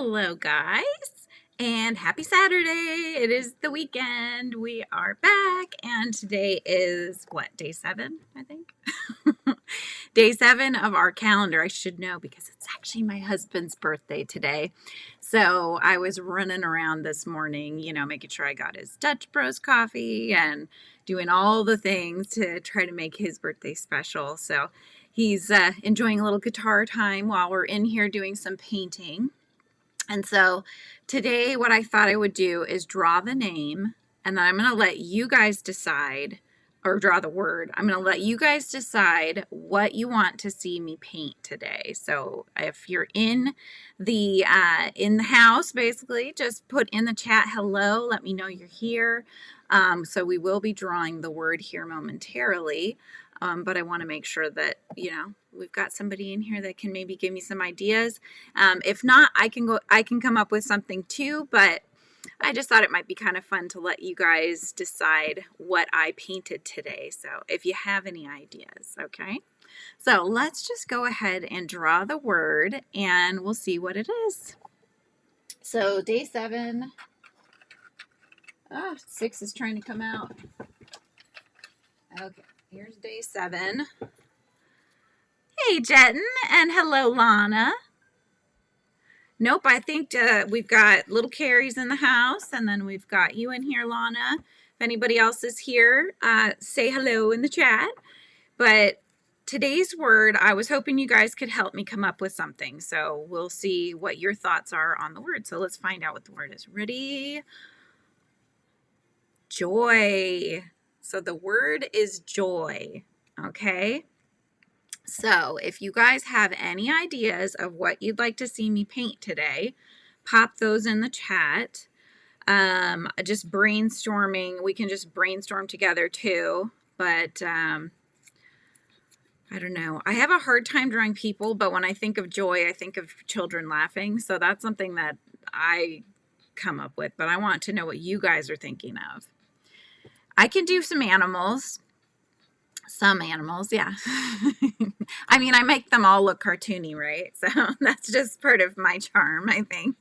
Hello, guys, and happy Saturday. It is the weekend. We are back, and today is what, day 7, I think? Day 7 of our calendar. I should know because it's actually my husband's birthday today. So I was running around this morning, making sure I got his Dutch Bros coffee and doing all the things to try to make his birthday special. So he's enjoying a little guitar time while we're in here doing some painting. And so today what I thought I would do is draw the name, and then I'm going to let you guys decide, or draw the word. I'm going to let you guys decide what you want to see me paint today. So if you're in the house, basically, just put in the chat hello. Let me know you're here. So we will be drawing the word here momentarily. But I want to make sure that, we've got somebody in here that can maybe give me some ideas. If not, I can come up with something too, but I just thought it might be kind of fun to let you guys decide what I painted today. So if you have any ideas, okay? So let's just go ahead and draw the word and we'll see what it is. So day 7, 6 is trying to come out. Okay. Here's day 7. Hey, Jetton, and hello, Lana. Nope, I think we've got little Carrie's in the house, and then we've got you in here, Lana. If anybody else is here, say hello in the chat. But today's word, I was hoping you guys could help me come up with something. So we'll see what your thoughts are on the word. So let's find out what the word is. Ready? Joy. So the word is joy. Okay. So if you guys have any ideas of what you'd like to see me paint today, pop those in the chat. Just brainstorming. We can just brainstorm together too. But I don't know. I have a hard time drawing people, but when I think of joy, I think of children laughing. So that's something that I come up with. But I want to know what you guys are thinking of. I can do some animals. Some animals, yeah. I mean, I make them all look cartoony, right? So that's just part of my charm, I think.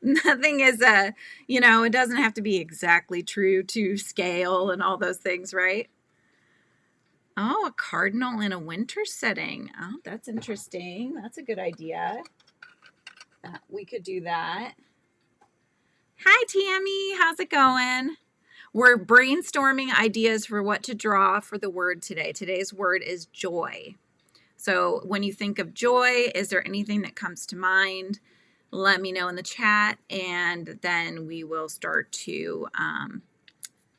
Nothing is it doesn't have to be exactly true to scale and all those things, right? Oh, a cardinal in a winter setting. Oh, that's interesting. That's a good idea. We could do that. Hi, Tammy. How's it going? We're brainstorming ideas for what to draw for the word today. Today's word is joy. So when you think of joy, is there anything that comes to mind? Let me know in the chat, and then we will start to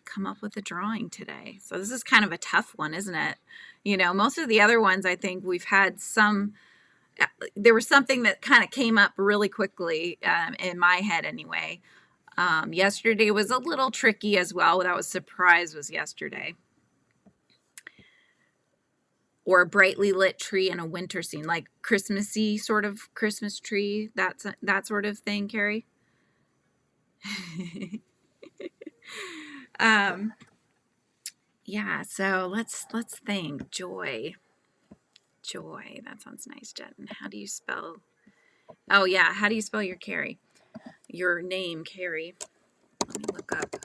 come up with a drawing today. So this is kind of a tough one, isn't it? Most of the other ones, I think we've had there was something that kind of came up really quickly in my head anyway. Yesterday was a little tricky as well. That was surprise was yesterday. Or a brightly lit tree in a winter scene, like Christmassy sort of Christmas tree. That sort of thing, Carrie. Yeah. So let's think. Joy. Joy. That sounds nice, Jen. How do you spell? Oh yeah. How do you spell your Carrie? Your name, Carrie. Let me look up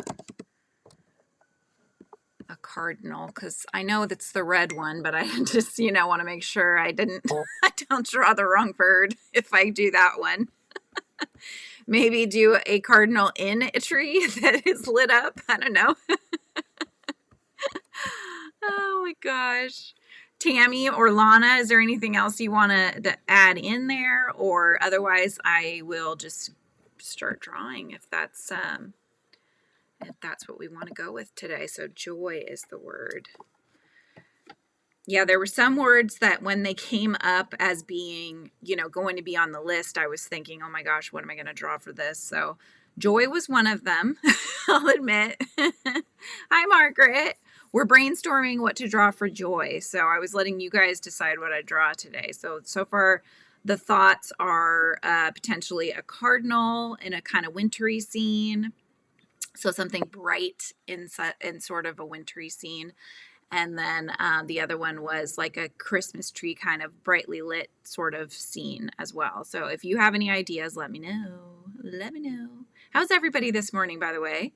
a cardinal because I know that's the red one, but I just want to make sure I don't draw the wrong bird if I do that one. Maybe do a cardinal in a tree that is lit up. I don't know. Oh my gosh. Tammy or Lana, is there anything else you want to add in there, or otherwise I will just start drawing if that's what we want to go with today. So joy is the word. Yeah, there were some words that when they came up as being, going to be on the list, I was thinking, oh my gosh, what am I going to draw for this? So joy was one of them, I'll admit. Hi, Margaret. We're brainstorming what to draw for joy. So I was letting you guys decide what I draw today. So far, the thoughts are potentially a cardinal in a kind of wintry scene. So something bright in sort of a wintry scene. And then the other one was like a Christmas tree kind of brightly lit sort of scene as well. So if you have any ideas, let me know. Let me know. How's everybody this morning, by the way?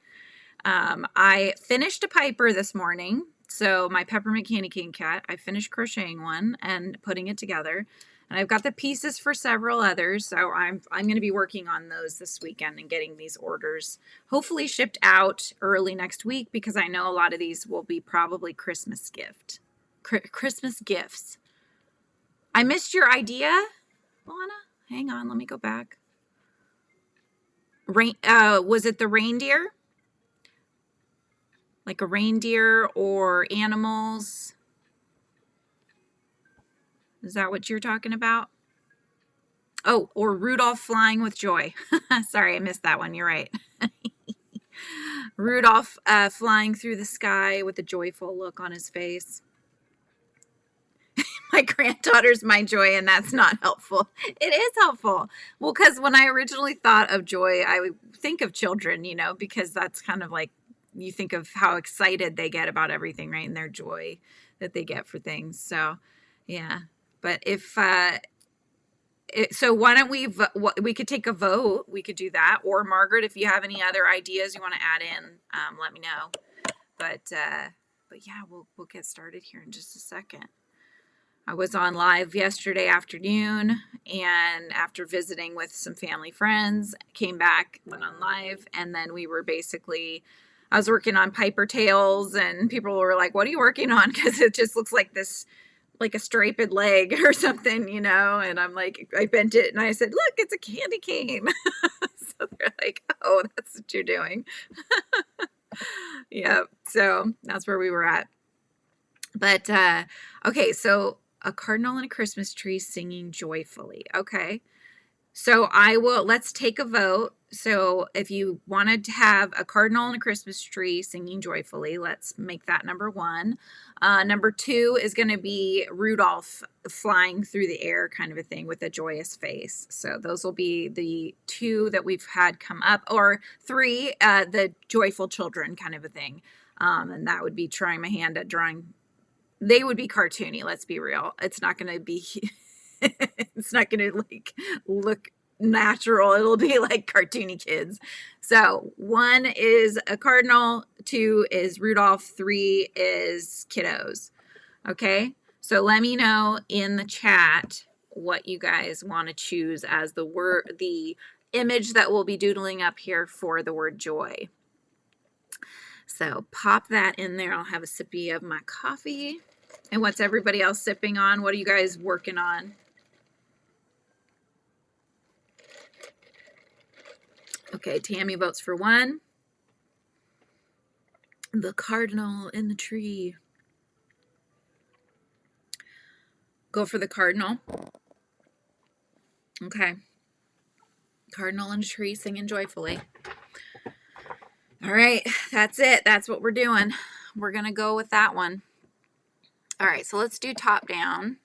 I finished a Piper this morning. So my peppermint candy cane cat, I finished crocheting one and putting it together. And I've got the pieces for several others. So I'm going to be working on those this weekend and getting these orders hopefully shipped out early next week, because I know a lot of these will be probably Christmas gifts. I missed your idea, Lana. Hang on, let me go back. Was it the reindeer? Like a reindeer or animals? Is that what you're talking about? Oh, or Rudolph flying with joy. Sorry, I missed that one. You're right. Rudolph flying through the sky with a joyful look on his face. My granddaughter's my joy, and that's not helpful. It is helpful. Well, because when I originally thought of joy, I would think of children, because that's kind of like, you think of how excited they get about everything, right? And their joy that they get for things. So, yeah. But so why don't we could take a vote. We could do that. Or Margaret, if you have any other ideas you want to add in, let me know. But yeah, we'll get started here in just a second. I was on live yesterday afternoon, and after visiting with some family friends, came back, went on live, and then I was working on Piper tails, and people were like, "What are you working on?" Because it just looks like this, like a striped leg or something, and I'm like, I bent it and I said, "Look, it's a candy cane." So they're like, "Oh, that's what you're doing." Yeah, so that's where we were at. But okay, so a cardinal and a Christmas tree singing joyfully. Okay, so let's take a vote. So if you wanted to have a cardinal and a Christmas tree singing joyfully, let's make that number one. Number two is going to be Rudolph flying through the air, kind of a thing, with a joyous face. So those will be the two that we've had come up, or three, the joyful children kind of a thing. And that would be trying my hand at drawing. They would be cartoony. Let's be real. It's not going to be, it's not going to like look natural. It'll be like cartoony kids. So 1 is a cardinal, 2 is Rudolph, 3 is kiddos. Okay. So let me know in the chat what you guys want to choose as the image that we'll be doodling up here for the word joy. So pop that in there. I'll have a sippy of my coffee. And what's everybody else sipping on? What are you guys working on? Okay, Tammy votes for 1. The cardinal in the tree. Go for the cardinal. Okay. Cardinal in a tree singing joyfully. All right, that's it. That's what we're doing. We're going to go with that one. All right, so let's do top down.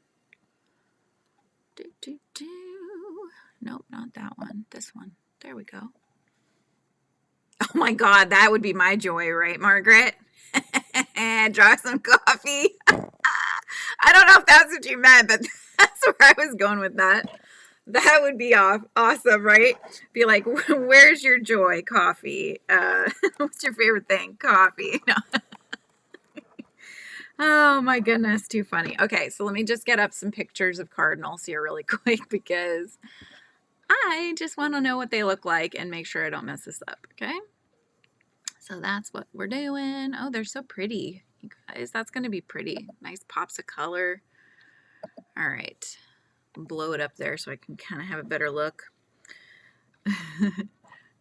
Nope, not that one. This one. There we go. Oh my God, that would be my joy, right, Margaret? Draw some coffee. I don't know if that's what you meant, but that's where I was going with that. That would be awesome, right? Be like, where's your joy? Coffee. What's your favorite thing? Coffee. No. Oh my goodness, too funny. Okay, so let me just get up some pictures of cardinals here really quick, because I just want to know what they look like and make sure I don't mess this up, okay? So that's what we're doing. Oh, they're so pretty, you guys. That's going to be pretty. Nice pops of color. All right. Blow it up there so I can kind of have a better look.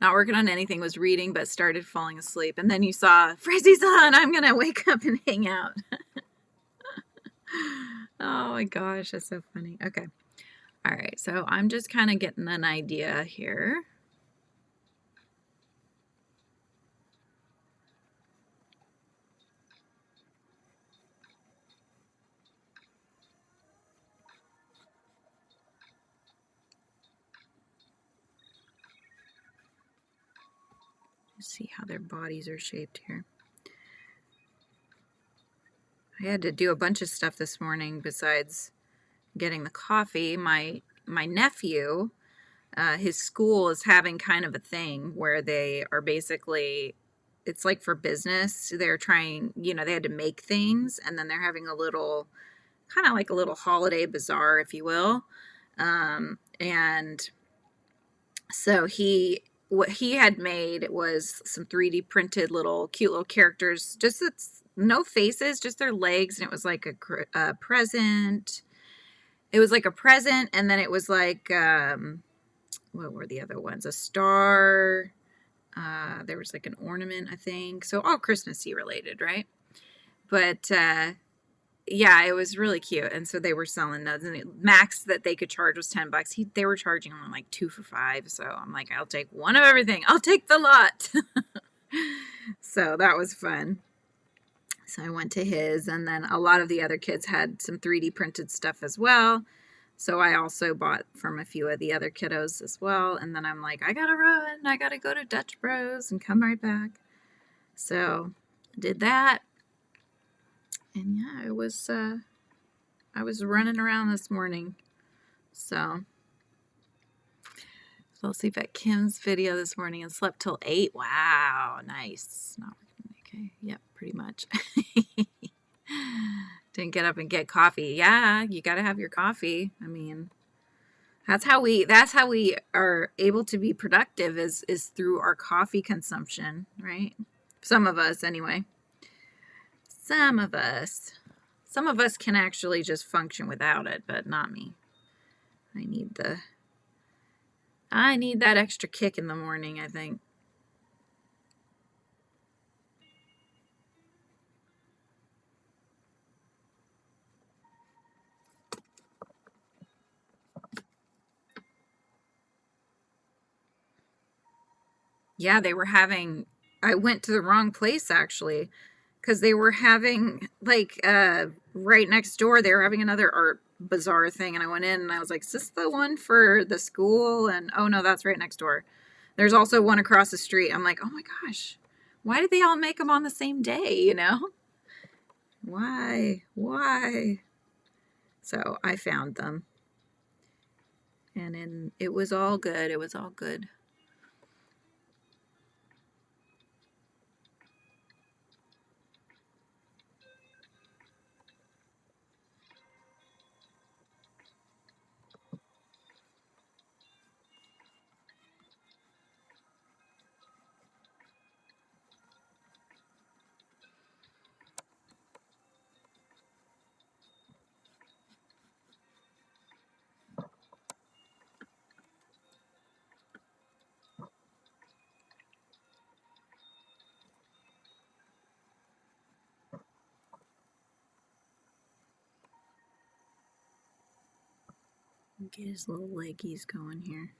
Not working on anything, was reading, but started falling asleep. And then you saw, Frizzy's on, I'm going to wake up and hang out. Oh my gosh, that's so funny. Okay. All right, so I'm just kind of getting an idea here. Let's see how their bodies are shaped here. I had to do a bunch of stuff this morning besides getting the coffee. My nephew, his school is having kind of a thing where they are basically, it's like for business. They're trying, they had to make things, and then they're having a little, kind of like a little holiday bazaar, if you will. And so what he had made was some 3D printed cute little characters, just no faces, just their legs, and it was like a present. It was like a present, and then it was like, what were the other ones? A star. There was like an ornament, I think. So all Christmassy related, right? But yeah, it was really cute. And so they were selling those, and the max that they could charge was $10. They were charging on like 2 for $5. So I'm like, I'll take one of everything. I'll take the lot. So that was fun. So I went to his, and then a lot of the other kids had some 3D printed stuff as well. So I also bought from a few of the other kiddos as well. And then I'm like, I gotta run. I gotta go to Dutch Bros and come right back. So did that. And yeah, I was running around this morning. So I'll sleep at Kim's video this morning and slept till 8. Wow, nice. Not okay. Yep, pretty much. Didn't get up and get coffee. Yeah, you got to have your coffee. I mean, that's how we are able to be productive is through our coffee consumption, right? Some of us anyway. Some of us can actually just function without it, but not me. I need that extra kick in the morning, I think. Yeah, I went to the wrong place actually, because they were having like right next door, they were having another art bazaar thing, and I went in and I was like, is this the one for the school? And oh no, that's right next door. There's also one across the street. I'm like, oh my gosh, why did they all make them on the same day, Why? So I found them, and it was all good. It was all good. Get his little leggies going here.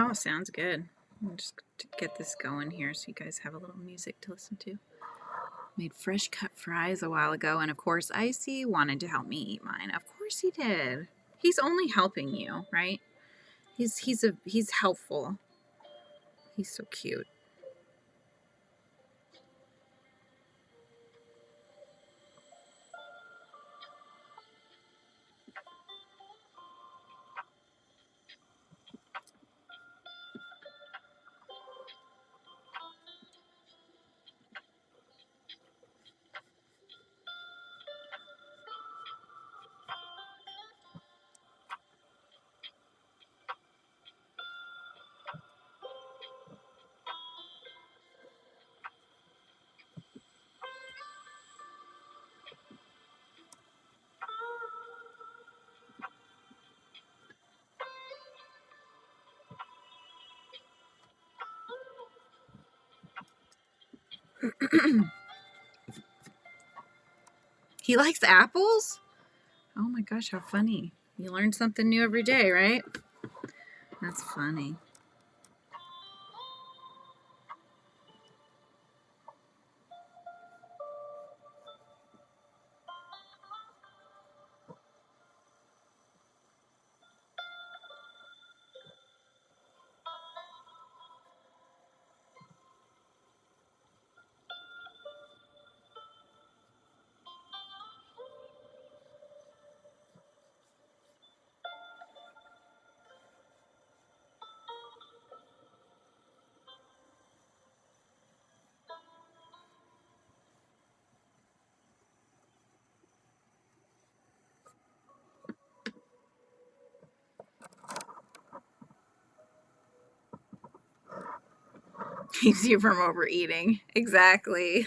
Oh, sounds good. I'll just get this going here so you guys have a little music to listen to. Made fresh cut fries a while ago, and of course Icy wanted to help me eat mine. Of course he did. He's only helping you, right? He's helpful. He's so cute. He likes apples? Oh my gosh, how funny. You learn something new every day, right? That's funny. Keeps you from overeating. Exactly.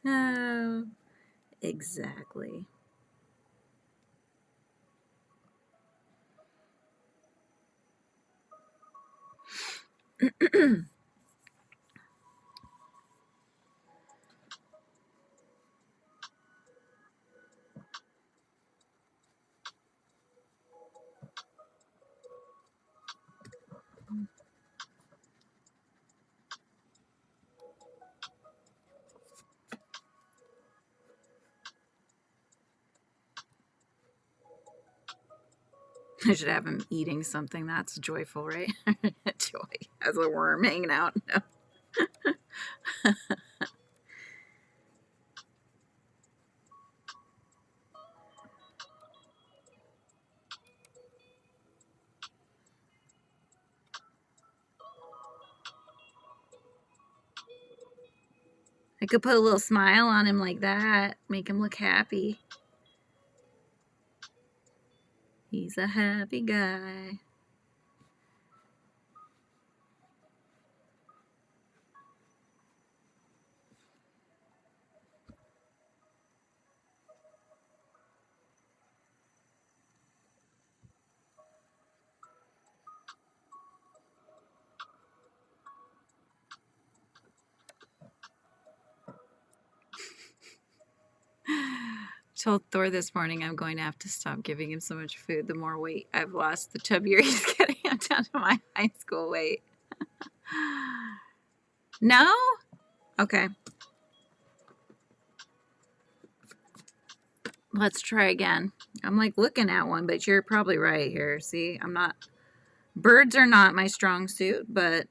Oh, exactly. I should have him eating something that's joyful, right? Joy as a worm hanging out. No. I could put a little smile on him like that, make him look happy. He's a happy guy. Told Thor this morning I'm going to have to stop giving him so much food. The more weight I've lost, the chubbier he's getting. I'm down to my high school weight. No? Okay. Let's try again. I'm like looking at one, but you're probably right here. See, I'm not. Birds are not my strong suit, but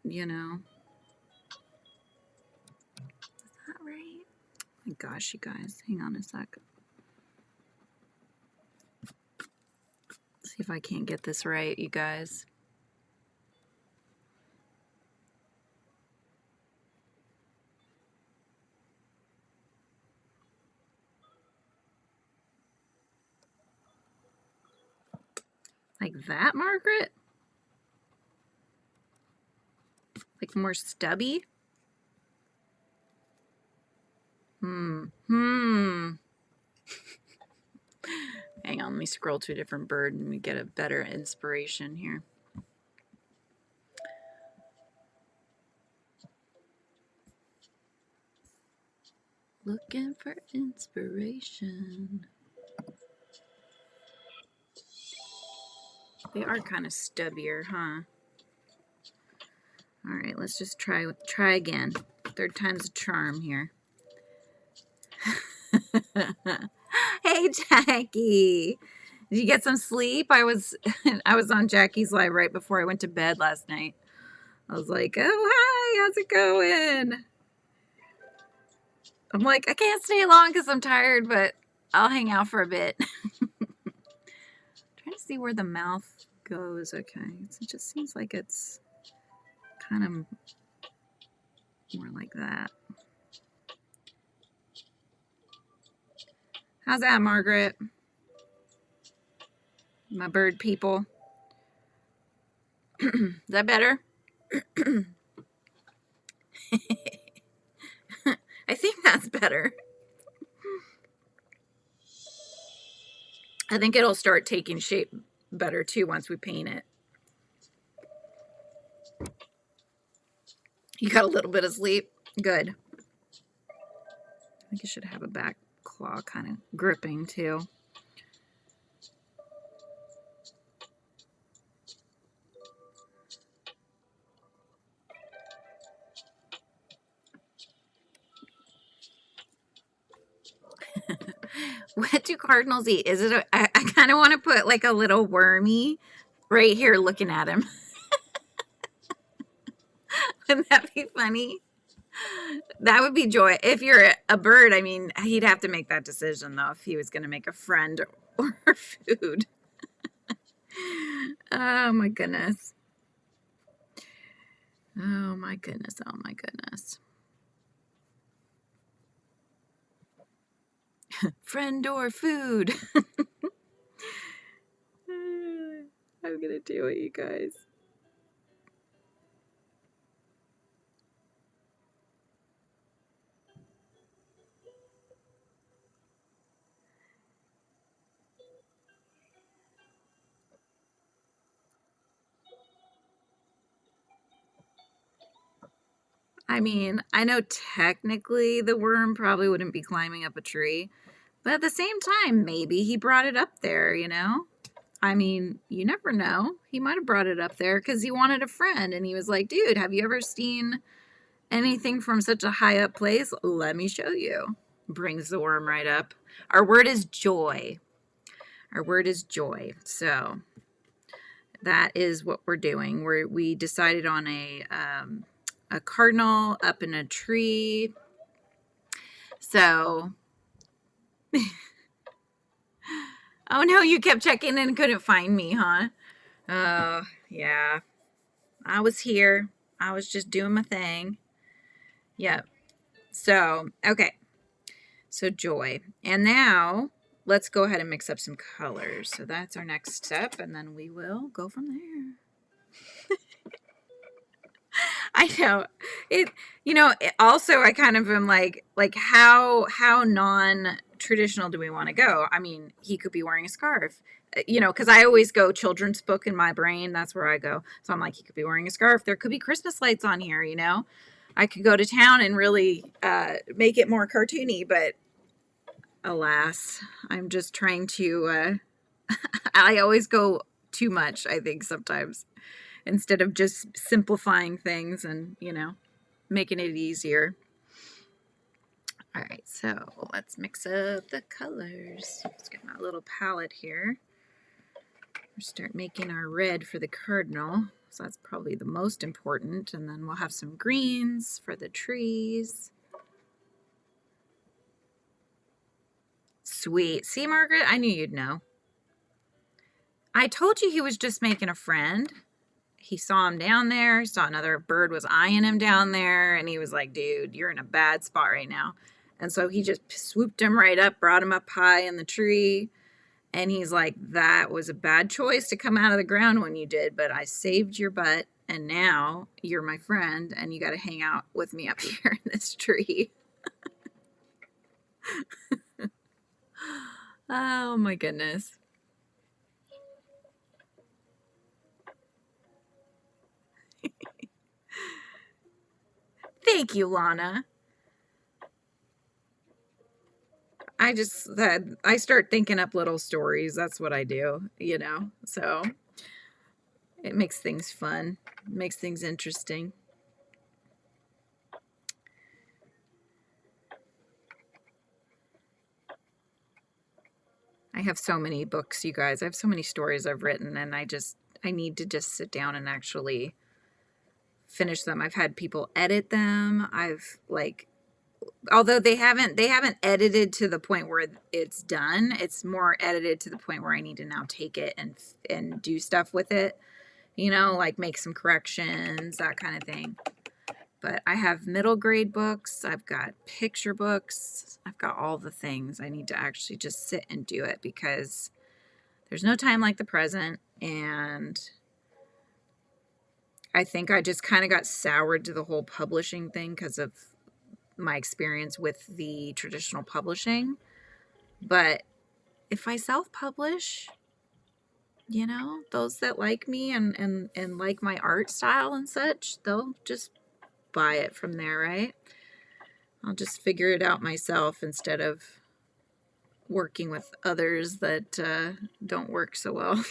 you know. Is that right? Oh my gosh, you guys. Hang on a sec. See if I can't get this right, you guys. Like that, Margaret? Like more stubby? Hmm. Hang on, let me scroll to a different bird and we get a better inspiration here. Looking for inspiration. They are kind of stubbier, huh? All right, let's just try again. Third time's a charm here. Hey, Jackie. Did you get some sleep? I was on Jackie's live right before I went to bed last night. I was like, "Oh, hi. How's it going?" I'm like, "I can't stay long cuz I'm tired, but I'll hang out for a bit." Trying to see where the mouth goes. Okay. It just seems like it's kind of more like that. How's that, Margaret? My bird people. Is that better? I think that's better. I think it'll start taking shape better too once we paint it. You got a little bit of sleep? Good. I think you should have a back claw kind of gripping too. What do cardinals eat? Is it I kind of want to put like a little wormy right here looking at him. Wouldn't that be funny? That would be Joy. If you're a bird, I mean, he'd have to make that decision though if he was going to make a friend or food. Oh my goodness. Oh my goodness. Oh my goodness. Friend or food. I'm going to do it, you guys. I mean, I know technically the worm probably wouldn't be climbing up a tree, but at the same time, maybe he brought it up there, you know? I mean, you never know. He might have brought it up there because he wanted a friend and he was like, dude, have you ever seen anything from such a high up place? Let me show you. Brings the worm right up. Our word is joy. Our word is joy. So that is what we're doing. We decided on a cardinal up in a tree. So, oh no, you kept checking and couldn't find me, huh? Oh, yeah. I was here. I was just doing my thing. Yep. So, okay. So, joy. And now let's go ahead and mix up some colors. So, that's our next step. And then we will go from there. I know it, also I kind of am like how non-traditional do we want to go? I mean, he could be wearing a scarf, because I always go children's book in my brain. That's where I go. So I'm like, he could be wearing a scarf. There could be Christmas lights on here, I could go to town and really make it more cartoony, but alas, I'm just trying to, I always go too much, I think, sometimes, instead of just simplifying things and, making it easier. All right, so let's mix up the colors. Let's get my little palette here. We'll start making our red for the cardinal. So that's probably the most important. And then we'll have some greens for the trees. Sweet. See, Margaret, I knew you'd know. I told you he was just making a friend. He saw him down there. He saw another bird was eyeing him down there. And he was like, dude, you're in a bad spot right now. And so he just swooped him right up, brought him up high in the tree. And he's like, that was a bad choice to come out of the ground when you did, but I saved your butt. And now you're my friend and you got to hang out with me up here in this tree. Oh my goodness. Thank you, Lana. I start thinking up little stories. That's what I do, so it makes things fun, makes things interesting. I have so many books, you guys. I have so many stories I've written, and I need to just sit down and actually finish them. I've had people edit them. Although they haven't edited to the point where it's done. It's more edited to the point where I need to now take it and do stuff with it, like make some corrections, that kind of thing. But I have middle grade books. I've got picture books. I've got all the things. I need to actually just sit and do it because there's no time like the present. And I think I just kind of got soured to the whole publishing thing because of my experience with the traditional publishing. But if I self-publish, those that like me and like my art style and such, they'll just buy it from there, right? I'll just figure it out myself instead of working with others that don't work so well.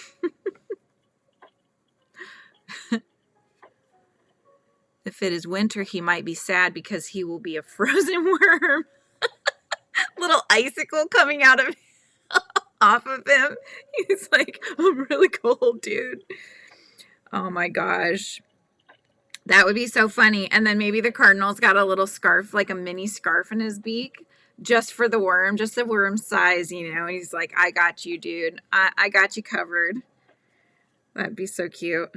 If it is winter, he might be sad because he will be a frozen worm. Little icicle coming out of off of him. He's like, I'm really cold, dude. Oh my gosh. That would be so funny. And then maybe the cardinal's got a little scarf, like a mini scarf in his beak, just for the worm, just the worm size, you know. He's like, I got you, dude. I got you covered. That'd be so cute.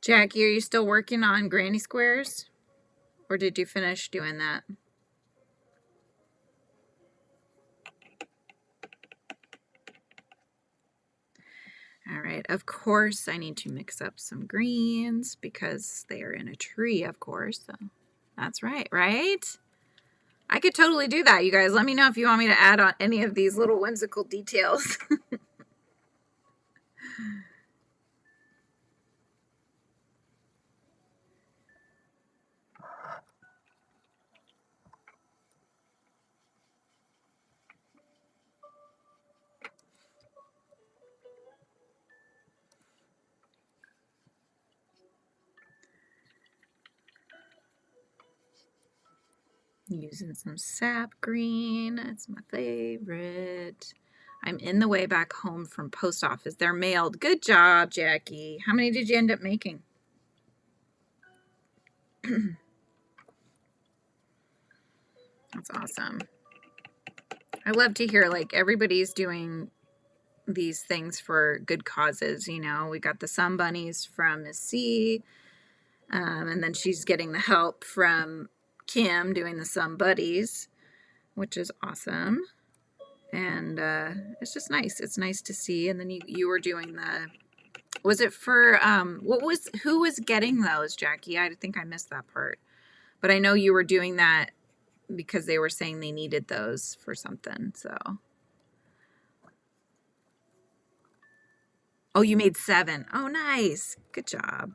Jackie, are you still working on granny squares? Or did you finish doing that? All right, of course I need to mix up some greens because they are in a tree, of course. So that's right, right? I could totally do that, you guys. Let me know if you want me to add on any of these little whimsical details. Using some sap green. It's my favorite. I'm in the way back home from post office. They're mailed. Good job, Jackie. How many did you end up making? That's awesome. I love to hear like everybody's doing these things for good causes. You know, we got the sun bunnies from Miss C, and then she's getting the help from Kim doing the sun buddies, which is awesome. And it's just nice. It's nice to see. And then you were doing the, was it for who was getting those, Jackie? I think I missed that part, but I know you were doing that because they were saying they needed those for something. So oh, you made 7. Oh, nice. Good job.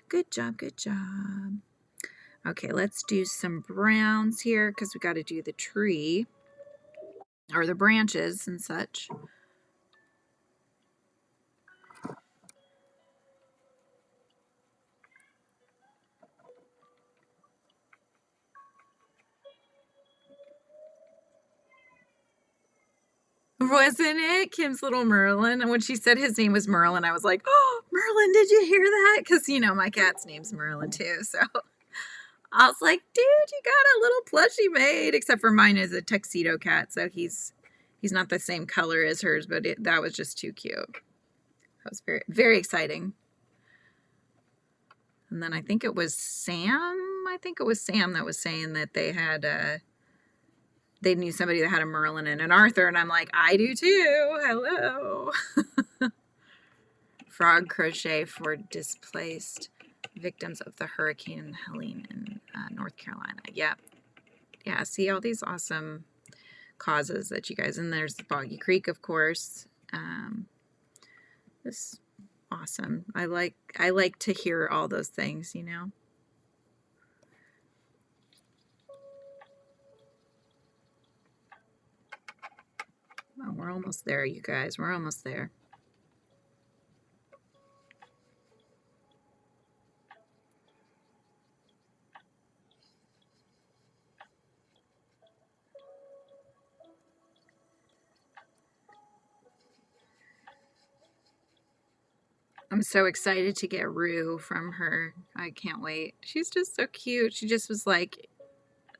Good job. Good job. Okay, let's do some browns here because we got to do the tree or the branches and such. Wasn't it Kim's little Merlin? And when she said his name was Merlin, I was like, oh, Merlin, did you hear that? Because, you know, my cat's name's Merlin too. So I was like, dude, you got a little plushie made, except for mine is a tuxedo cat. So he's not the same color as hers, but that was just too cute. That was very, very exciting. And then I think it was Sam. I think it was Sam that was saying that they had they knew somebody that had a Merlin and an Arthur, and I'm like, I do too. Hello. Frog crochet for displaced victims of the Hurricane Helene in North Carolina. Yeah. Yeah, see all these awesome causes that you guys, and there's Boggy Creek, of course. This awesome. I like to hear all those things, you know. Oh, we're almost there, you guys. We're almost there. I'm so excited to get Rue from her. I can't wait. She's just so cute. She just was like,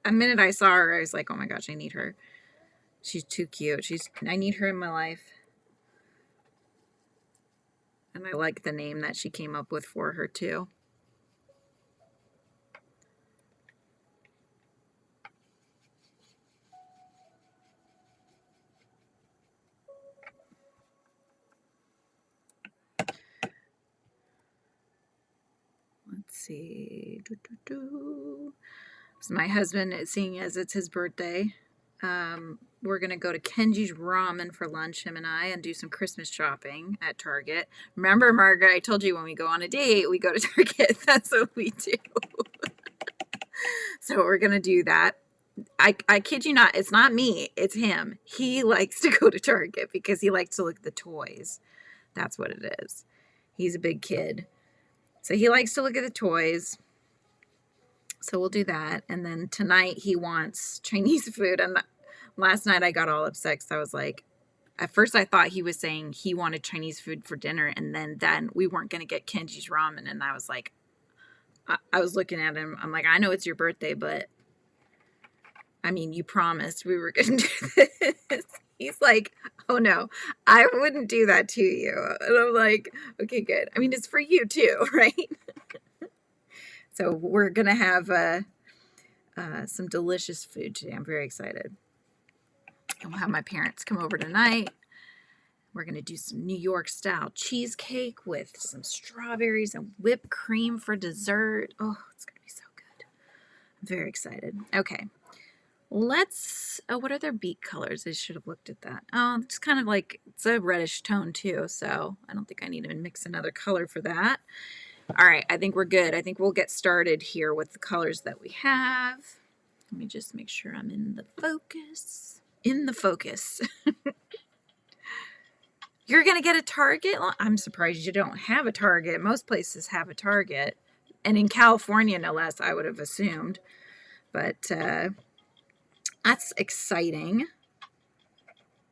a minute I saw her, I was like, oh my gosh, I need her. She's too cute. I need her in my life. And I like the name that she came up with for her too. see. So my husband is seeing as it's his birthday. We're going to go to Kenji's Ramen for lunch, him and I, and do some Christmas shopping at Target. Remember, Margaret, I told you when we go on a date, we go to Target. That's what we do. So we're going to do that. I kid you not, it's not me, it's him. He likes to go to Target because he likes to look at the toys. That's what it is. He's a big kid. So he likes to look at the toys. So we'll do that. And then tonight he wants Chinese food. And last night I got all upset because I was like, at first I thought he was saying he wanted Chinese food for dinner. And then we weren't going to get Kenji's ramen. And I was like, I was looking at him. I'm like, I know it's your birthday, but I mean, you promised we were going to do this. He's like, oh no, I wouldn't do that to you. And I'm like, okay, good. I mean, it's for you too, right? So we're going to have some delicious food today. I'm very excited. And we'll have my parents come over tonight. We're going to do some New York style cheesecake with some strawberries and whipped cream for dessert. Oh, it's going to be so good. I'm very excited. Okay. What are their beet colors? I should have looked at that. Oh, it's kind of like, it's a reddish tone too, so I don't think I need to mix another color for that. All right, I think we're good. I think we'll get started here with the colors that we have. Let me just make sure I'm in the focus. In the focus. You're going to get a Target? Well, I'm surprised you don't have a Target. Most places have a Target. And in California, no less, I would have assumed. But, that's exciting.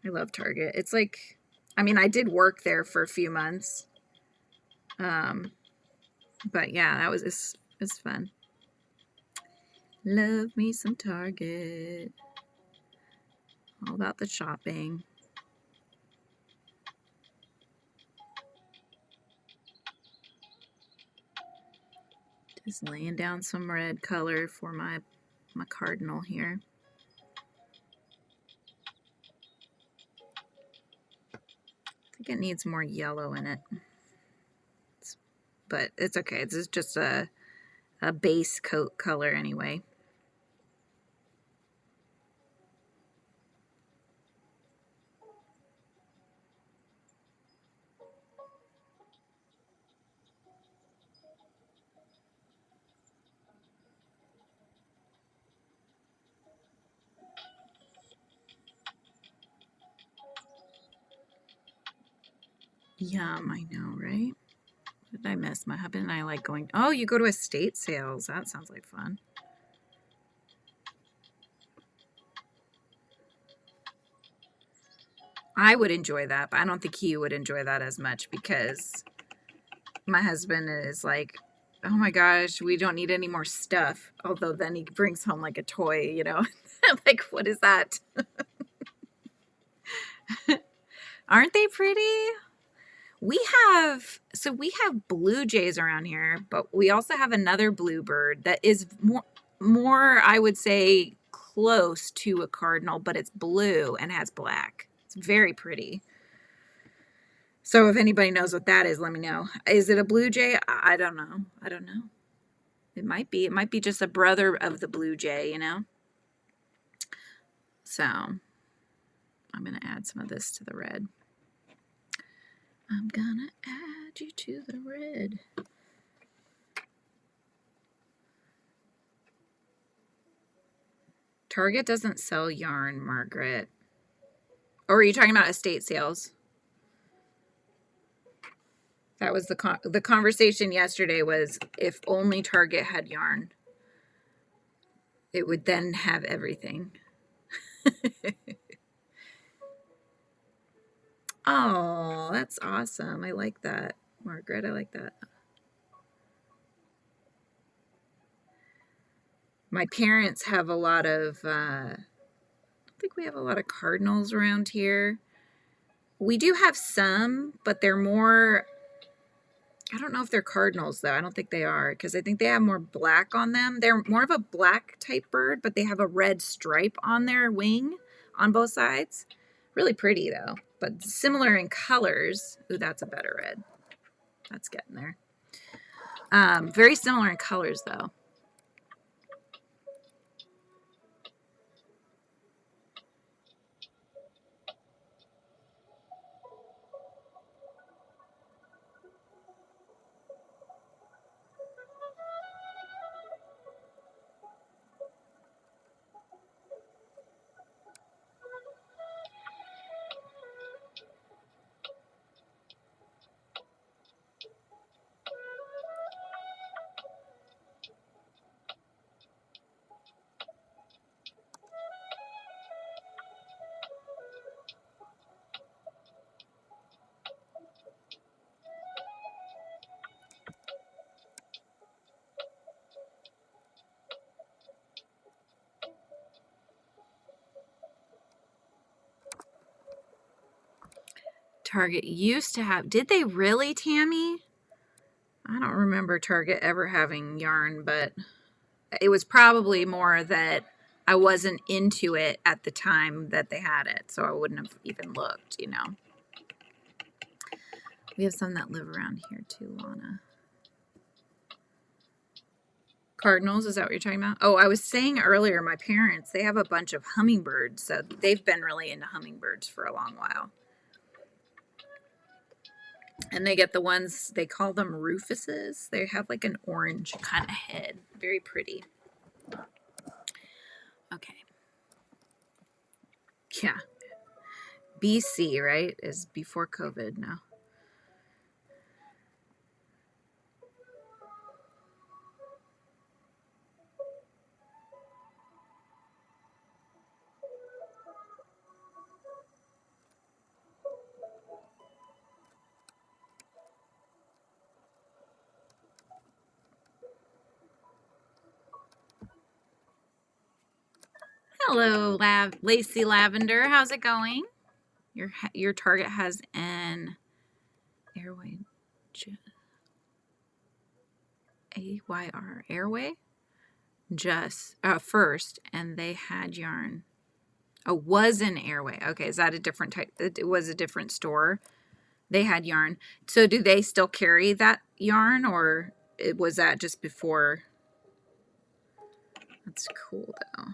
I love Target. It's like, I mean, I did work there for a few months. But yeah, that was fun. Love me some Target. All about the shopping. Just laying down some red color for my cardinal here. I think it needs more yellow in it. But it's okay. This is just a base coat color anyway. Yum, I know, right? What did I miss? My husband and I like going, oh, you go to estate sales. That sounds like fun. I would enjoy that, but I don't think he would enjoy that as much because my husband is like, oh my gosh, we don't need any more stuff. Although then he brings home like a toy, you know. Like, what is that? Aren't they pretty? We have blue jays around here, but we also have another bluebird that is more, I would say, close to a cardinal, but it's blue and has black. It's very pretty. So if anybody knows what that is, let me know. Is it a blue jay? I don't know. I don't know. It might be. It might be just a brother of the blue jay, you know? So I'm going to add some of this to the red. I'm gonna add you to the red. Target doesn't sell yarn, Margaret. Or are you talking about estate sales? That was the conversation yesterday was if only Target had yarn, it would then have everything. Oh, that's awesome. I like that, Margaret. I like that. My parents have a lot of, I think we have a lot of cardinals around here. We do have some, but they're more, I don't know if they're cardinals though. I don't think they are because I think they have more black on them. They're more of a black type bird, but they have a red stripe on their wing on both sides. Really pretty though, but similar in colors. Ooh, that's a better red. That's getting there. Very similar in colors, though. Target used to have, did they really, Tammy? I don't remember Target ever having yarn, but it was probably more that I wasn't into it at the time that they had it, so I wouldn't have even looked, you know. We have some that live around here too, Lana. Cardinals, is that what you're talking about? Oh, I was saying earlier, my parents, they have a bunch of hummingbirds, so they've been really into hummingbirds for a long while. And they get the ones, they call them Rufuses. They have like an orange kind of head. Very pretty. Okay. Yeah. BC, right? Is before COVID now. Hello, Lacey Lavender. How's it going? Your Target has an airway, AYR airway, just first, and they had yarn. Oh, was an airway. Okay, is that a different type? It was a different store. They had yarn. So do they still carry that yarn, or was that just before? That's cool though.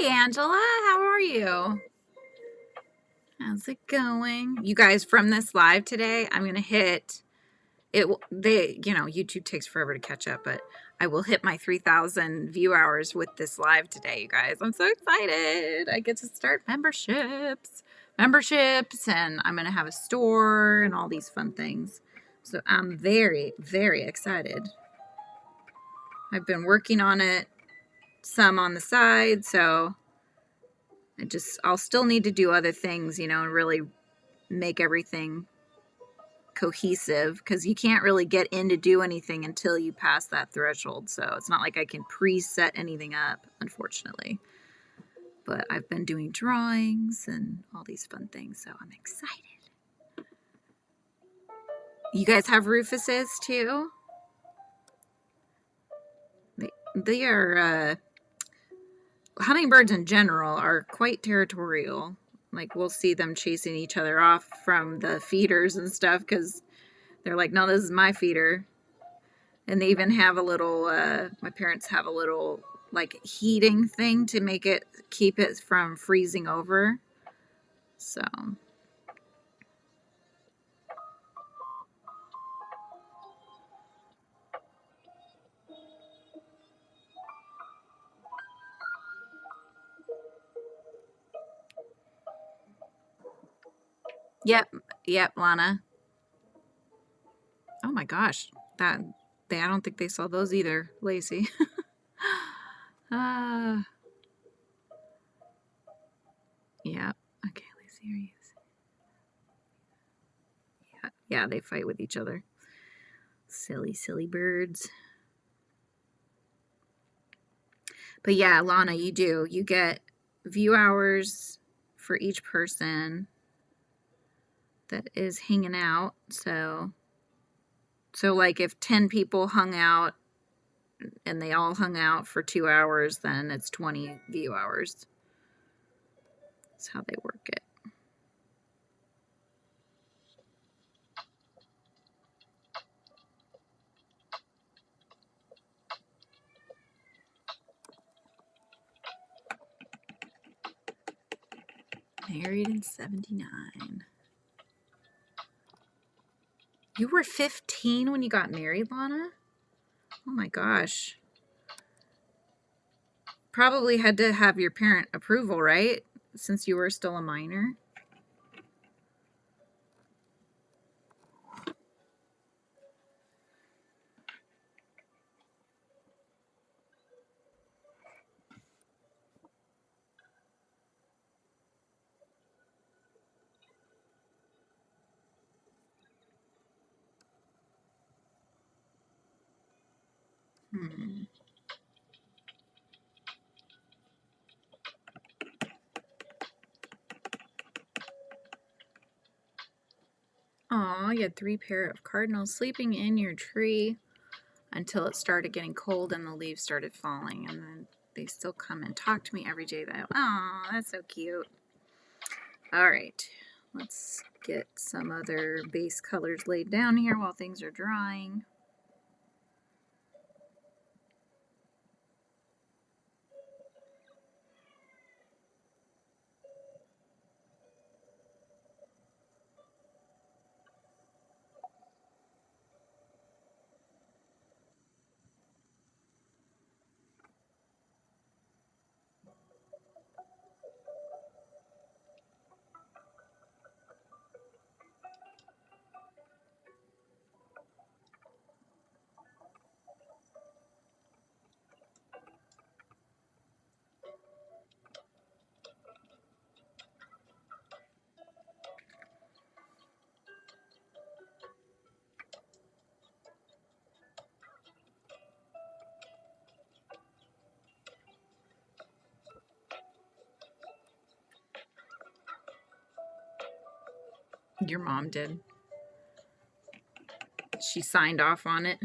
Hey Angela, how are you? How's it going? You guys, from this live today, I'm gonna hit it. YouTube takes forever to catch up, but I will hit my 3,000 view hours with this live today, you guys. I'm so excited. I get to start memberships, and I'm gonna have a store and all these fun things. So I'm very, very excited. I've been working on it, some on the side, so I'll still need to do other things, and really make everything cohesive, because you can't really get in to do anything until you pass that threshold. So it's not like I can preset anything up, unfortunately. But I've been doing drawings and all these fun things, so I'm excited. You guys have Rufuses too? They are hummingbirds in general are quite territorial. Like, we'll see them chasing each other off from the feeders and stuff, because they're like, no, this is my feeder. And they even have a little, my parents have a little like heating thing to keep it from freezing over. So. Yep, Lana. Oh my gosh, I don't think they saw those either, Lacey. Yeah. Okay, Lacey, are you? Yeah, they fight with each other. Silly, silly birds. But yeah, Lana, you do. You get view hours for each person that is hanging out. So like if 10 people hung out and they all hung out for 2 hours, then it's 20 view hours. That's how they work it. Married in 79. You were 15 when you got married, Lana? Oh my gosh. Probably had to have your parent approval, right? Since you were still a minor. Aw, you had 3 pair of cardinals sleeping in your tree until it started getting cold and the leaves started falling. And then they still come and talk to me every day. Aw, that's so cute. All right, let's get some other base colors laid down here while things are drying. Your mom did. She signed off on it.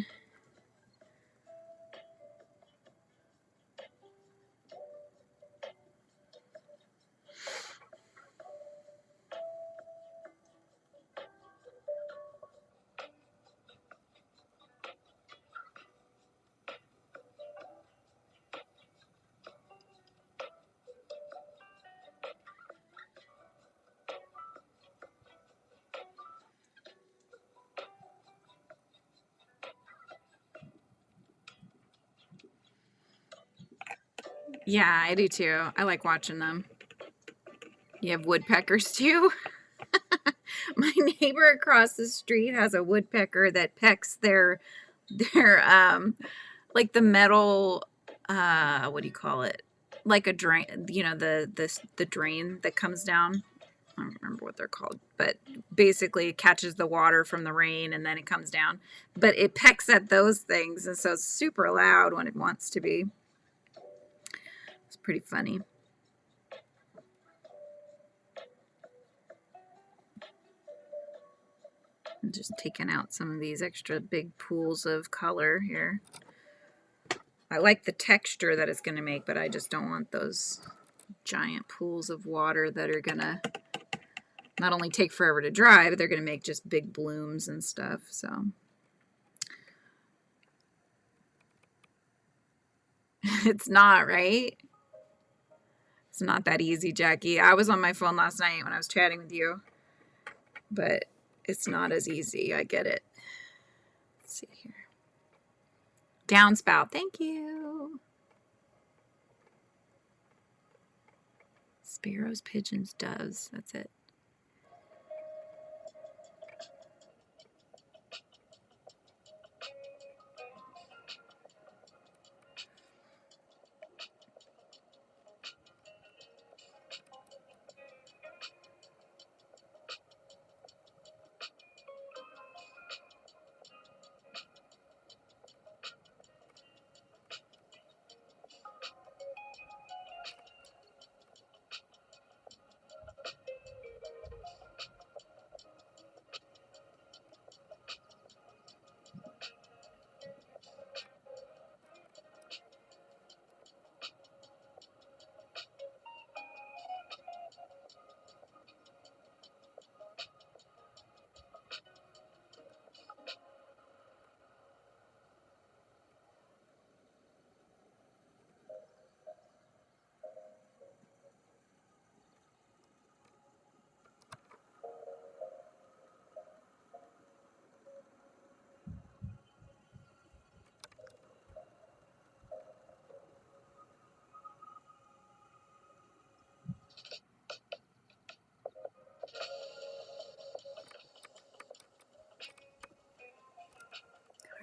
Yeah, I do too. I like watching them. You have woodpeckers too? My neighbor across the street has a woodpecker that pecks their like the metal, what do you call it? Like a drain, you know, the drain that comes down. I don't remember what they're called, but basically it catches the water from the rain and then it comes down. But it pecks at those things, and so it's super loud when it wants to be. It's pretty funny. I'm just taking out some of these extra big pools of color here. I like the texture that it's going to make, but I just don't want those giant pools of water that are going to not only take forever to dry, but they're going to make just big blooms and stuff. So it's not, right? It's not that easy, Jackie. I was on my phone last night when I was chatting with you, but it's not as easy. I get it. Let's see here. Downspout. Thank you. Sparrows, pigeons, doves. That's it.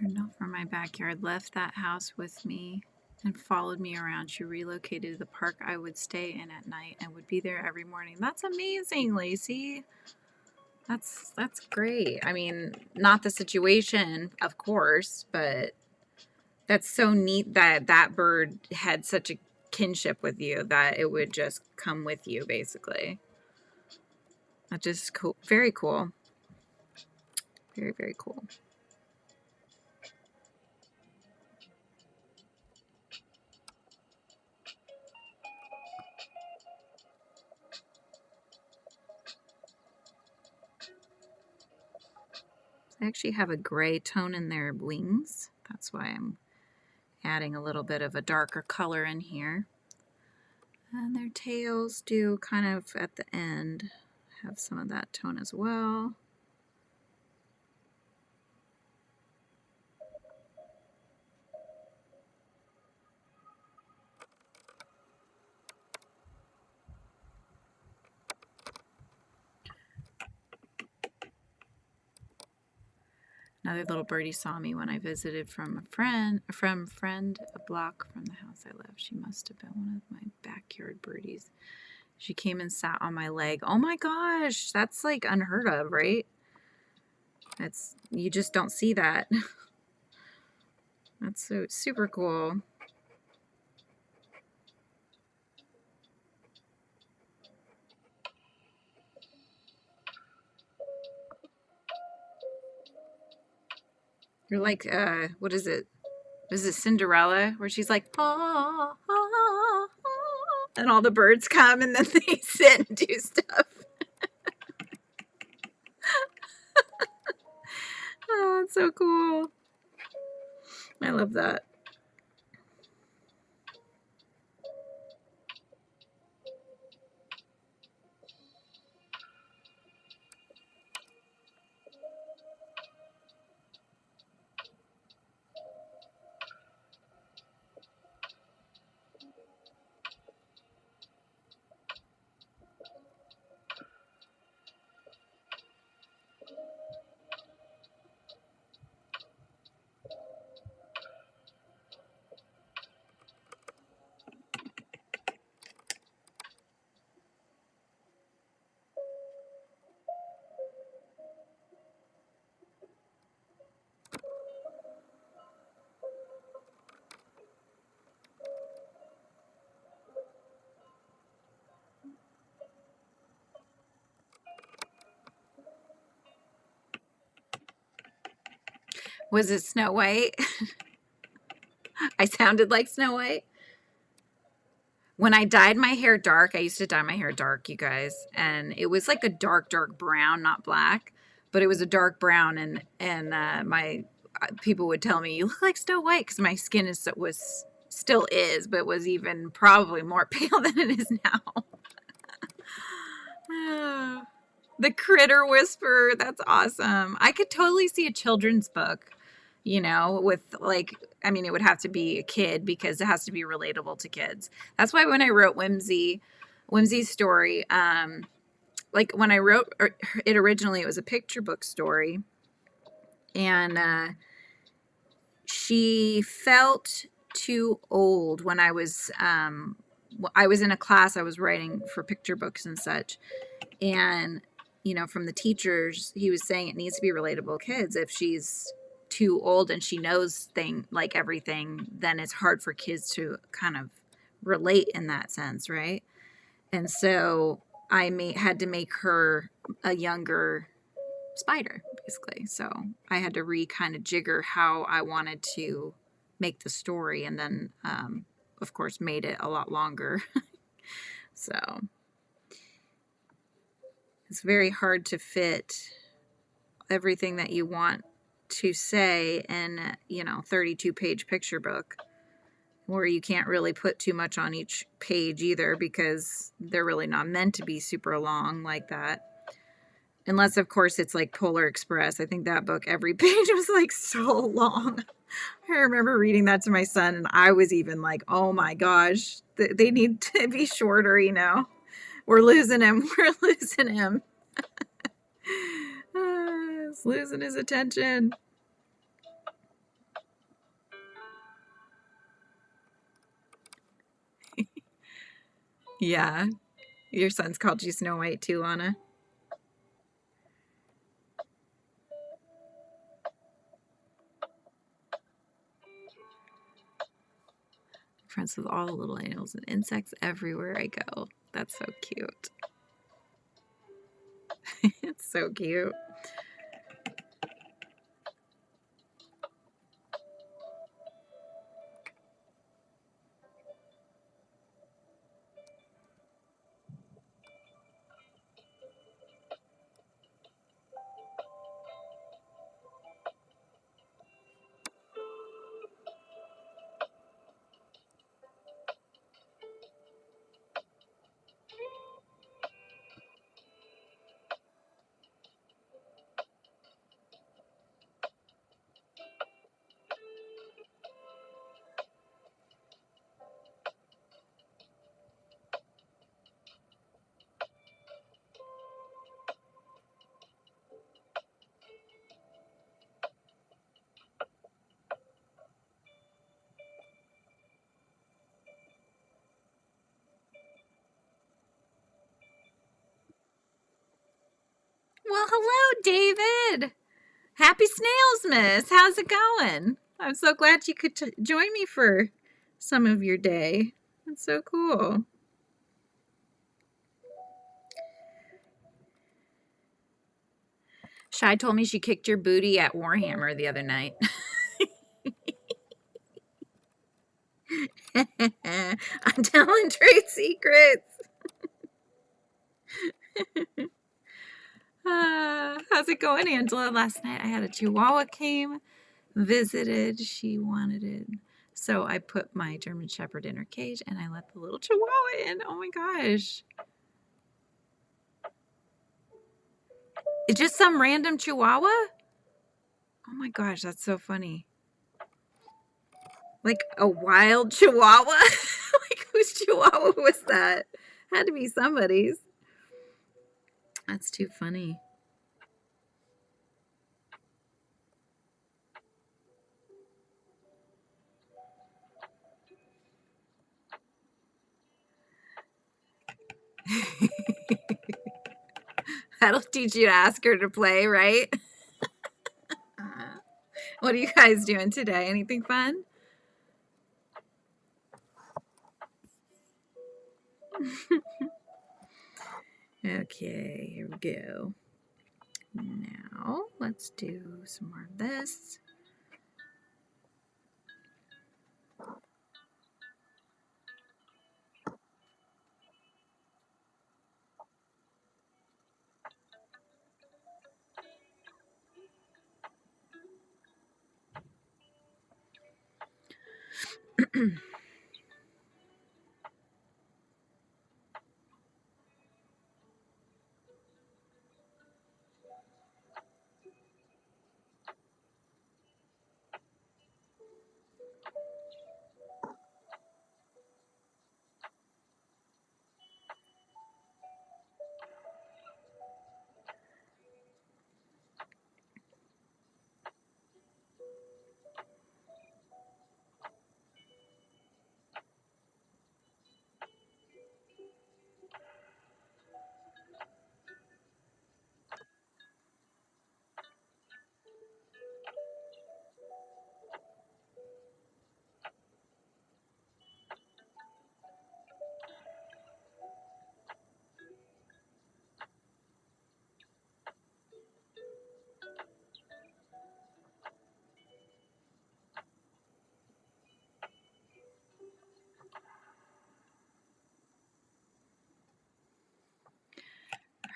Not from my backyard, left that house with me and followed me around. She relocated to the park I would stay in at night and would be there every morning. That's amazing, Lacey. That's great. I mean, not the situation, of course, but that's so neat that that bird had such a kinship with you that it would just come with you, basically. That's just cool. Very cool. Very, very cool. They actually have a gray tone in their wings. That's why I'm adding a little bit of a darker color in here. And their tails do kind of at the end have some of that tone as well. Another little birdie saw me when I visited from a friend a block from the house I live. She must have been one of my backyard birdies. She came and sat on my leg. Oh my gosh, that's like unheard of, right? That's, you just don't see that. That's so super cool. You're like, what is it? Is it Cinderella? Where she's like, ah, ah, ah, and all the birds come and then they sit and do stuff. Oh, it's so cool. I love that. Was it Snow White? I sounded like Snow White. When I dyed my hair dark, I used to dye my hair dark, you guys, and it was like a dark, dark brown, not black, but it was a dark brown, and my people would tell me you look like Snow White because my skin was still is, but was even probably more pale than it is now. The Critter Whisperer, that's awesome. I could totally see a children's book, you know, with like, I mean, it would have to be a kid because it has to be relatable to kids. That's why when I wrote Whimsy's story, like when I wrote it originally, it was a picture book story, and she felt too old when I was in a class I was writing for picture books and such, and you know, from the teachers, he was saying it needs to be relatable kids. If she's too old and she knows like everything, then it's hard for kids to kind of relate in that sense, right? And so I had to make her a younger spider, basically. So I had to kind of jigger how I wanted to make the story, and then of course made it a lot longer. So it's very hard to fit everything that you want to say in, you know, 32-page picture book, where you can't really put too much on each page either because they're really not meant to be super long like that. Unless, of course, it's like Polar Express. I think that book, every page was like so long. I remember reading that to my son, and I was even like, oh my gosh, they need to be shorter, you know. We're losing him. We're losing him. He's losing his attention. Yeah. Your son's called you Snow White too, Lana? Friends with all the little animals and insects everywhere I go. That's so cute. It's so cute. Well, hello, David. Happy Snailsmas. How's it going? I'm so glad you could join me for some of your day. That's so cool. Shai told me she kicked your booty at Warhammer the other night. I'm telling trade secrets. How's it going, Angela? Last night I had a Chihuahua came, visited. She wanted it. So I put my German Shepherd in her cage and I let the little Chihuahua in. Oh my gosh. It's just some random Chihuahua? Oh my gosh, that's so funny. Like a wild Chihuahua? Like whose Chihuahua was that? Had to be somebody's. That's too funny. That'll teach you to ask her to play, right? What are you guys doing today? Anything fun? Okay, here we go. Now, let's do some more of this.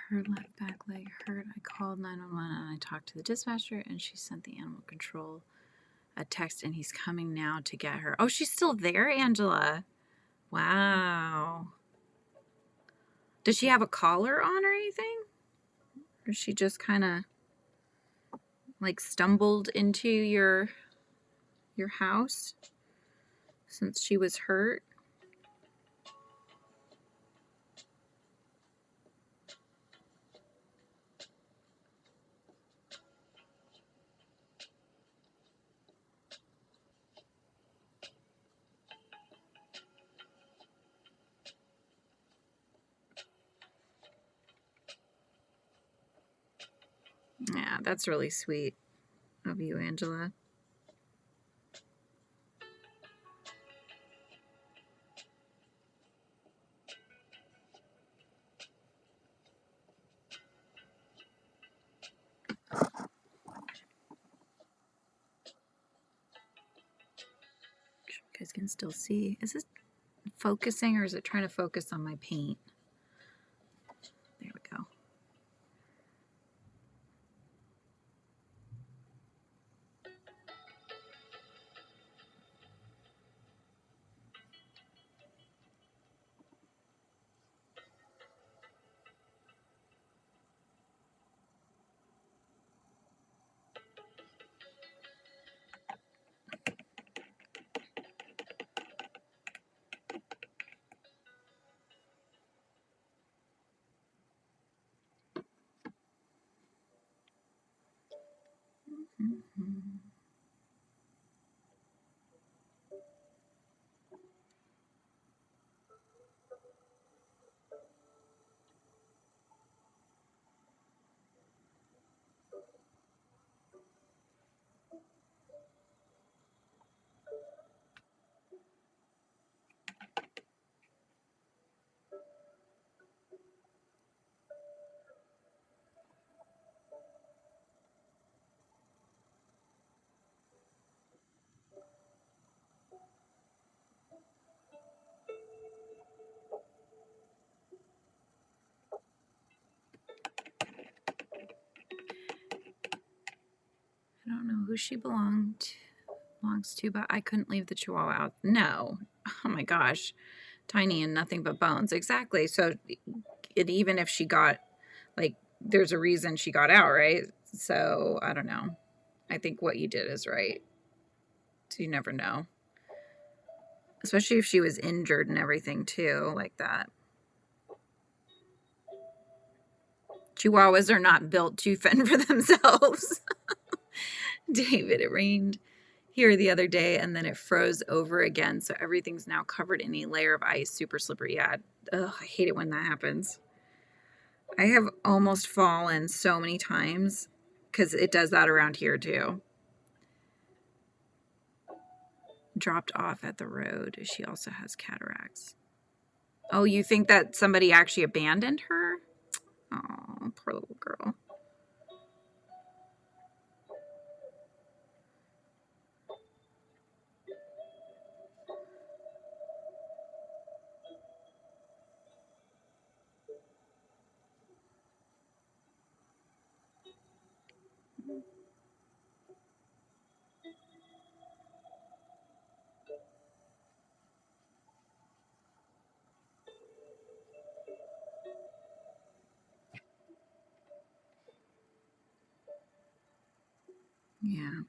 Her left back leg hurt. I called 911 and I talked to the dispatcher and she sent the animal control a text and he's coming now to get her. Oh, she's still there, Angela. Wow. Does she have a collar on or anything? Or she just kind of like stumbled into your house since she was hurt? that's really sweet of you, Angela. You guys can still see. Is this focusing or is it trying to focus on my paint? There we go. Mm-hmm. I don't know who she belongs to, but I couldn't leave the Chihuahua out. No. Oh my gosh. Tiny and nothing but bones. Exactly. So even if she got, like, there's a reason she got out, right? So I don't know. I think what you did is right. So you never know. Especially if she was injured and everything too, like that. Chihuahuas are not built to fend for themselves. David, it rained here the other day and then it froze over again. So everything's now covered in a layer of ice, super slippery. Yeah, ugh, I hate it when that happens. I have almost fallen so many times because it does that around here too. Dropped off at the road. She also has cataracts. Oh, you think that somebody actually abandoned her? Oh, poor little girl. Yeah.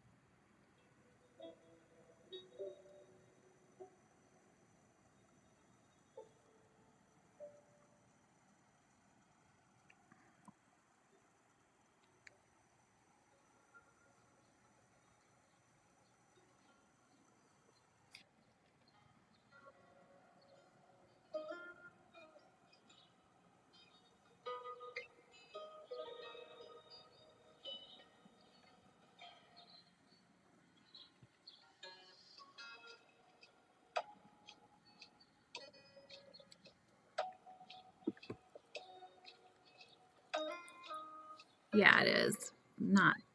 Yeah, it is.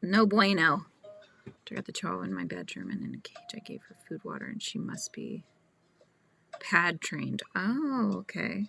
No bueno. I got the Chihuahua in my bedroom and in a cage. I gave her food, water, and she must be pad trained. Oh, okay.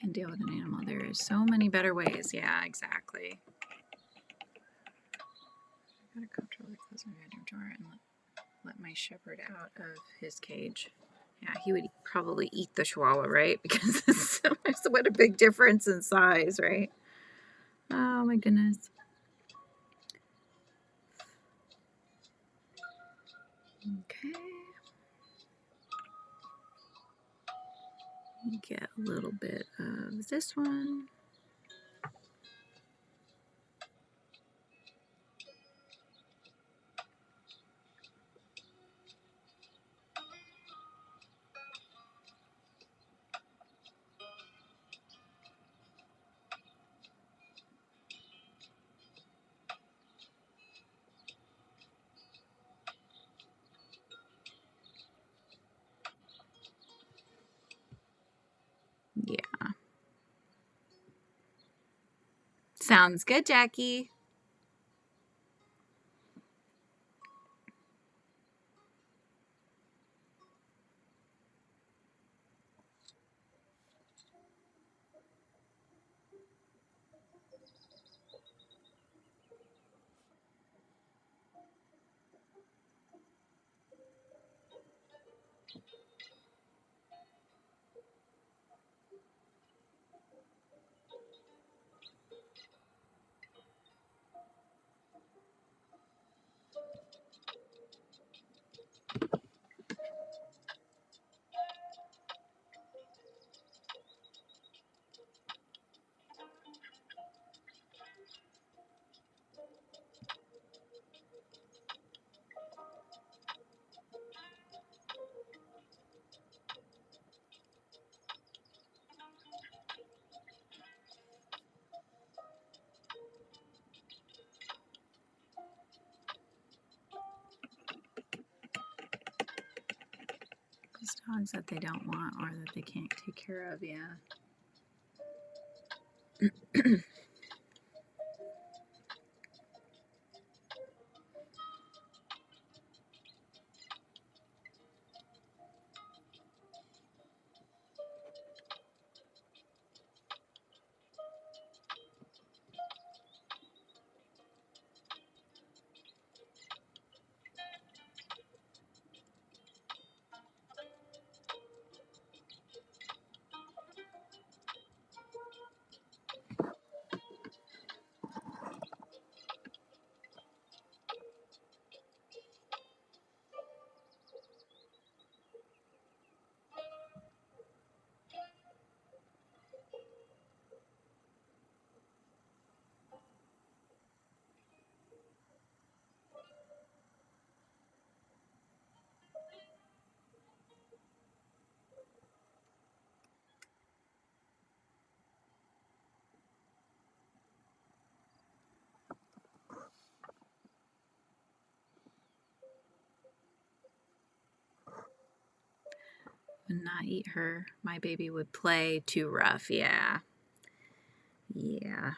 can deal with an animal. There is so many better ways. Yeah, exactly. I gotta comfortably close my bedroom door and let my shepherd out of his cage. Yeah, he would probably eat the Chihuahua, right? Because it's what a big difference in size, right? Oh my goodness. Okay. Get a little bit of this one. Yeah. Sounds good, Jackie. Those dogs that they don't want or that they can't take care of, yeah. Would not eat her. My baby would play too rough, yeah. Yeah.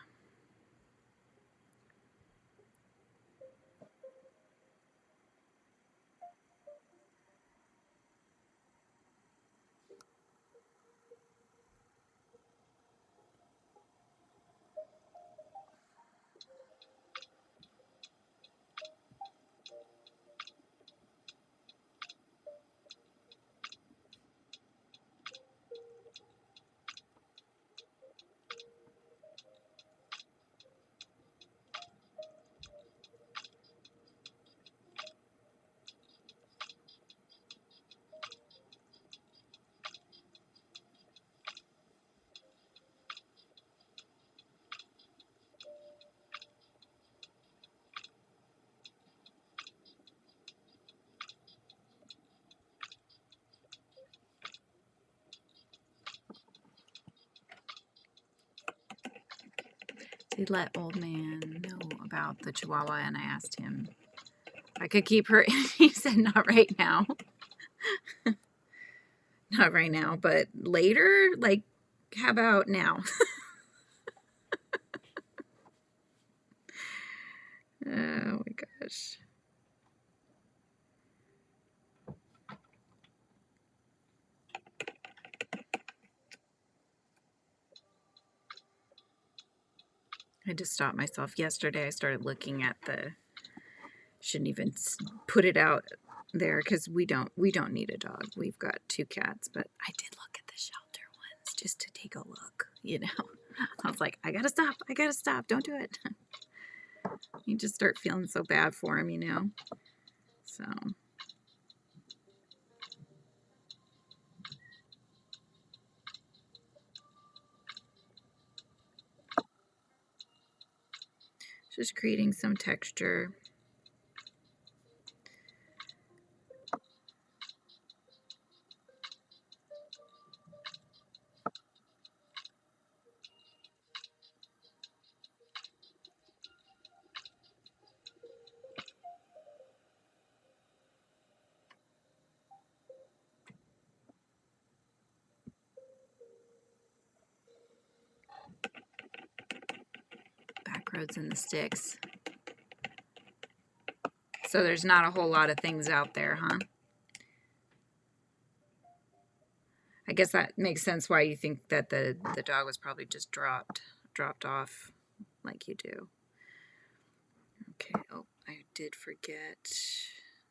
They let old man know about the Chihuahua, and I asked him if I could keep her. He said, not right now. Not right now, but later? Like, how about now? Oh my gosh. had to stop myself. Yesterday I started looking at shouldn't even put it out there because we don't need a dog. We've got 2 cats, but I did look at the shelter ones just to take a look, you know. I was like, I gotta stop, don't do it. You just start feeling so bad for him, you know. So just creating some texture. Back roads and the sticks. So there's not a whole lot of things out there, huh? I guess that makes sense why you think that the dog was probably just dropped off like you do. Okay, oh, I did forget.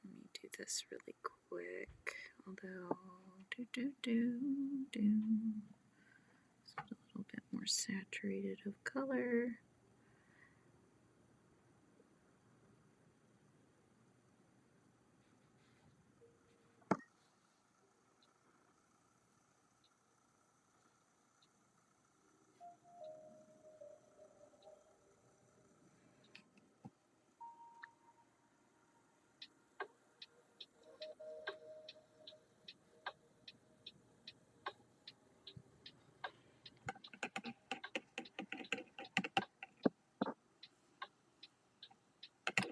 Let me do this really quick. Although, Just a little bit more saturated of color.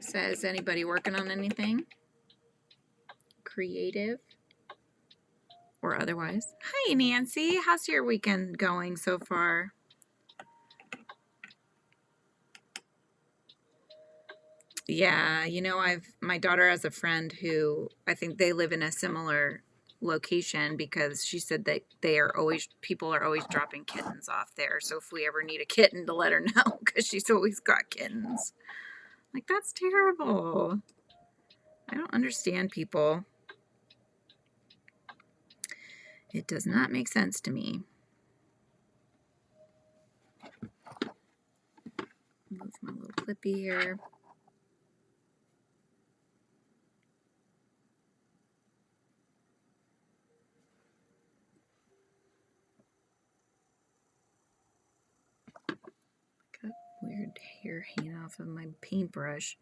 So is anybody working on anything creative or otherwise? Hi, Nancy. How's your weekend going so far? Yeah, you know, my daughter has a friend who I think they live in a similar location because she said that people are always dropping kittens off there. So if we ever need a kitten, to let her know because she's always got kittens. Like, that's terrible. I don't understand people. It does not make sense to me. Move my little clippy here. Got weird hair hanging off of my paintbrush.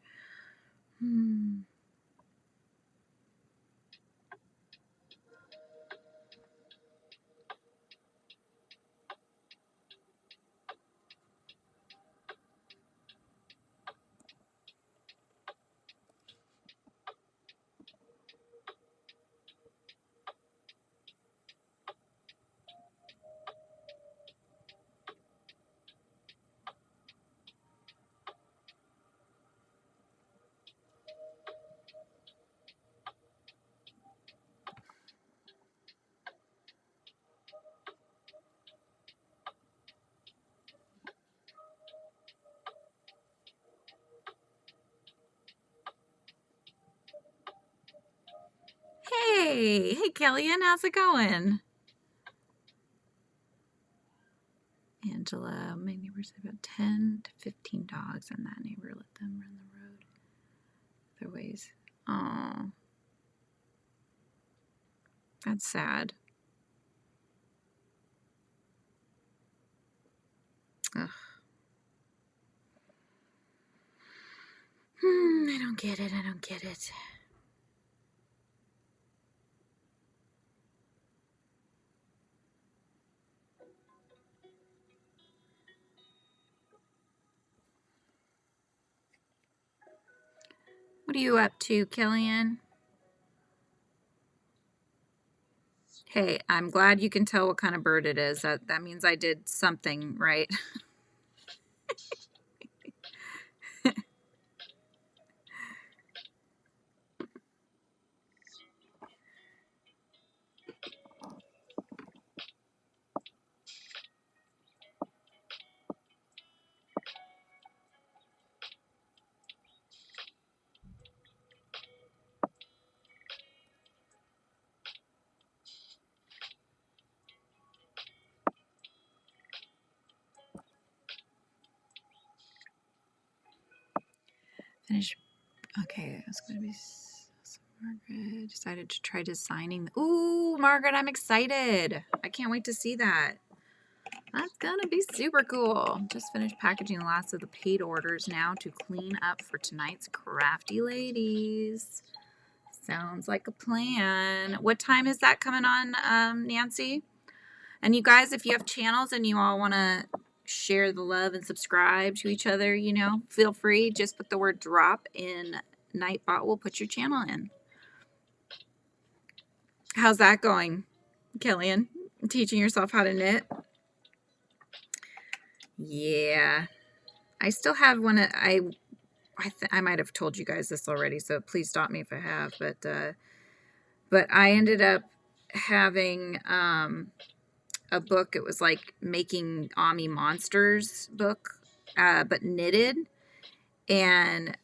Hey, Kellyanne, how's it going? Angela, my neighbors have about 10 to 15 dogs, and that neighbor let them run the road their ways. Oh, that's sad. Ugh. I don't get it. I don't get it. What are you up to, Kellyanne? Hey, I'm glad you can tell what kind of bird it is. That means I did something right. Finish. Okay, it's going to be... Margaret decided to try designing. Ooh, Margaret, I'm excited. I can't wait to see that. That's going to be super cool. Just finished packaging the last of the paid orders now to clean up for tonight's Crafty Ladies. Sounds like a plan. What time is that coming on, Nancy? And you guys, if you have channels and you all want to share the love and subscribe to each other, you know, feel free. Just put the word drop in Nightbot. We'll put your channel in. How's that going, Killian? Teaching yourself how to knit? Yeah. I still have one. I might have told you guys this already, so please stop me if I have. But I ended up having a book. It was like making Ami monsters book, but knitted. And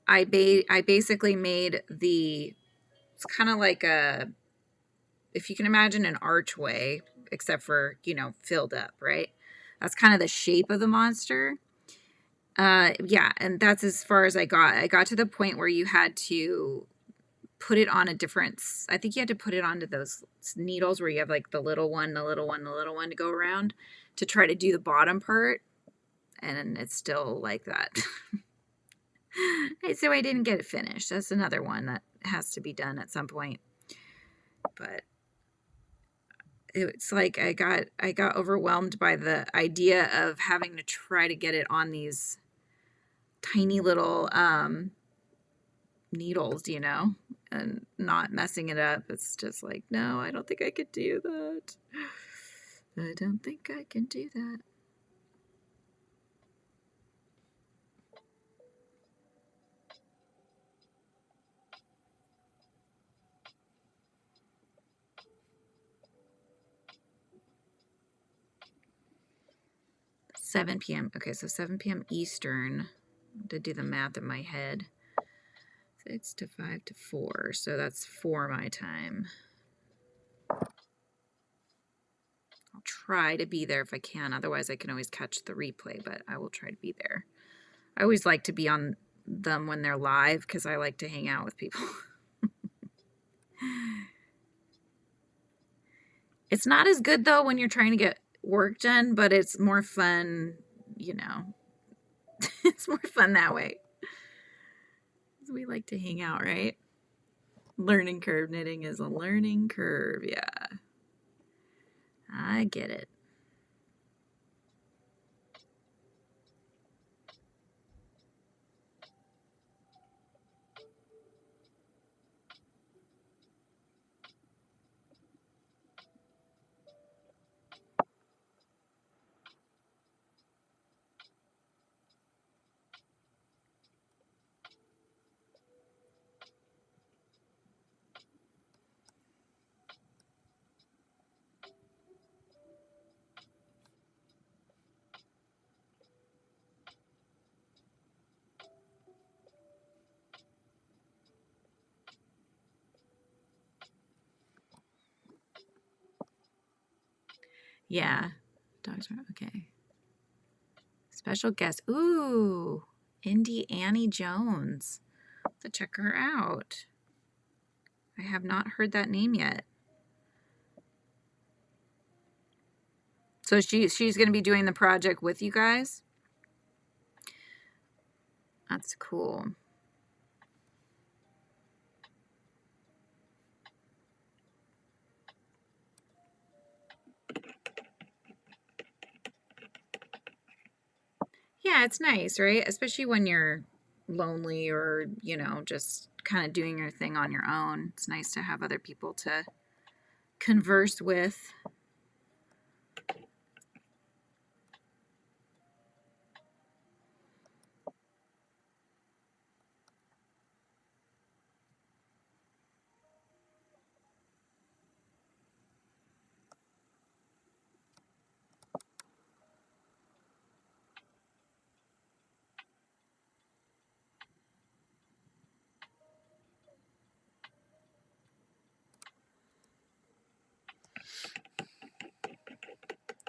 I basically made it's kind of like if you can imagine an archway, except for, you know, filled up, right? That's kind of the shape of the monster. Yeah, and that's as far as I got. I got to the point where you had to put it on a different, I think you had to put it onto those needles where you have like the little one, the little one, the little one to go around to try to do the bottom part. And it's still like that. So I didn't get it finished. That's another one that has to be done at some point. But it's like I got overwhelmed by the idea of having to try to get it on these tiny little needles, you know, and not messing it up. It's just like, no, I don't think I could do that. I don't think I can do that. $7 p.m. Okay, so 7 p.m. Eastern. To do the math in my head. 6 to 5 to 4. So that's 4 my time. I'll try to be there if I can. Otherwise, I can always catch the replay, but I will try to be there. I always like to be on them when they're live because I like to hang out with people. It's not as good, though, when you're trying to get work done, but it's more fun, you know. It's more fun that way. We like to hang out, right? Learning curve. Knitting is a learning curve. Yeah. I get it. Yeah. Dogs are okay. Special guest. Ooh. Indie Annie Jones. To check her out. I have not heard that name yet. So she's going to be doing the project with you guys? That's cool. Yeah, it's nice, right? Especially when you're lonely or, you know, just kind of doing your thing on your own. It's nice to have other people to converse with.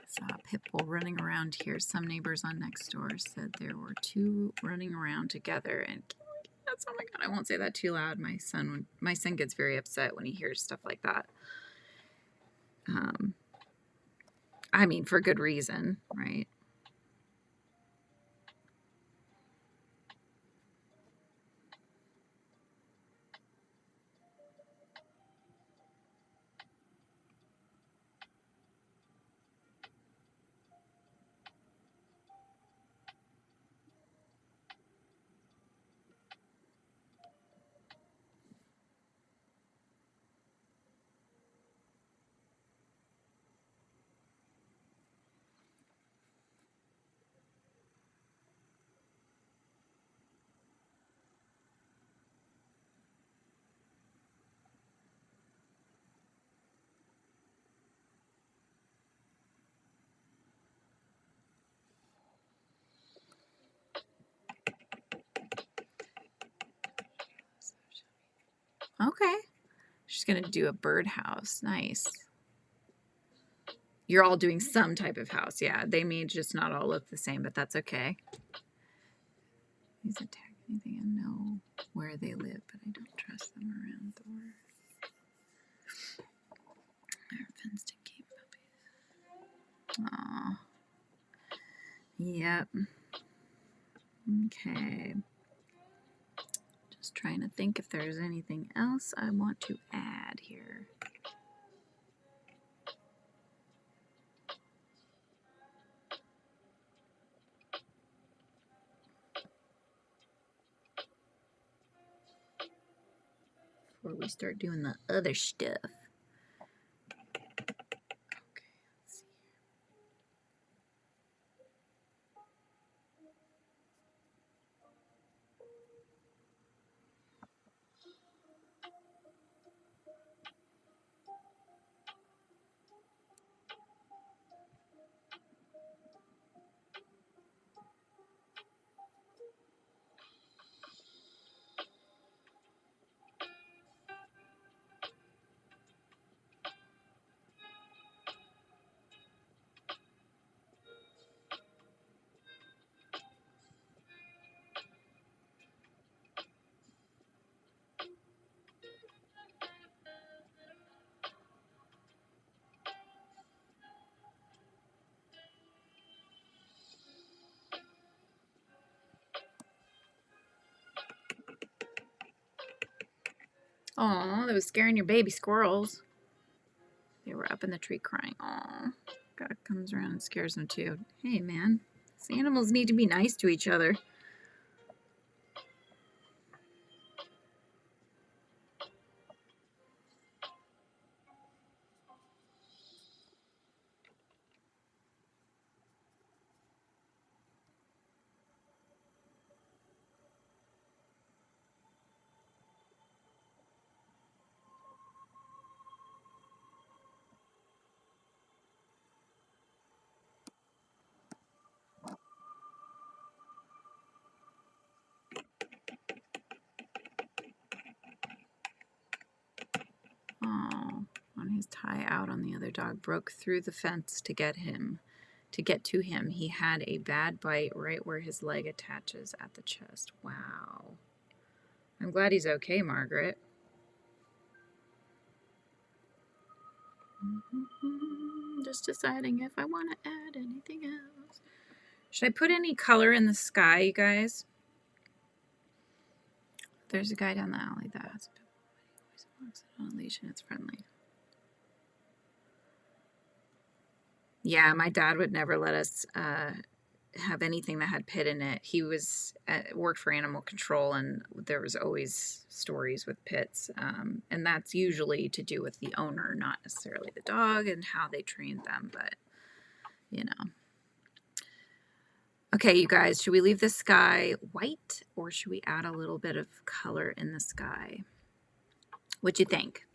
Saw a pit bull running around here. Some neighbors on next door said there were two running around together, and God, I won't say that too loud. My son gets very upset when he hears stuff like that. I mean, for good reason, right? Okay. She's going to do a birdhouse. Nice. You're all doing some type of house. Yeah, they may just not all look the same, but that's okay. These attack anything and know where they live, but I don't trust them around the world. They're fenced and keep puppies. Aw. Yep. Okay. Just trying to think if there's anything else I want to add here. Before we start doing the other stuff. Okay, let's see. Aw, that was scaring your baby squirrels. They were up in the tree crying. Aw. God comes around and scares them too. Hey, man. These animals need to be nice to each other. Oh, on his tie out on the other dog, broke through the fence to get to him. He had a bad bite right where his leg attaches at the chest. Wow. I'm glad he's okay, Margaret. Just deciding if I want to add anything else. Should I put any color in the sky, you guys? There's a guy down the alley that has a pit bull. He always walks it on a leash and it's friendly. Yeah, my dad would never let us have anything that had pit in it. He was worked for animal control, and there was always stories with pits, and that's usually to do with the owner, not necessarily the dog and how they trained them, but you know. Okay, you guys, should we leave the sky white or should we add a little bit of color in the sky? What'd you think?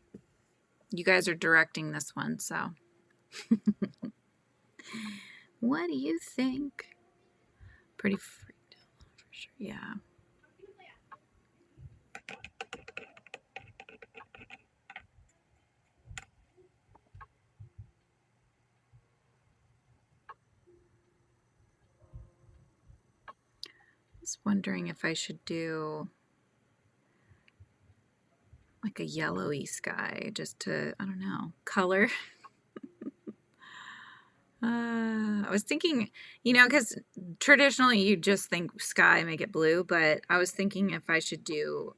You guys are directing this one, so what do you think? Pretty freaked out for sure. Yeah. I was wondering if I should do like a yellowy sky, just to, I don't know, color. I was thinking, you know, because traditionally you just think sky, make it blue, but I was thinking if I should do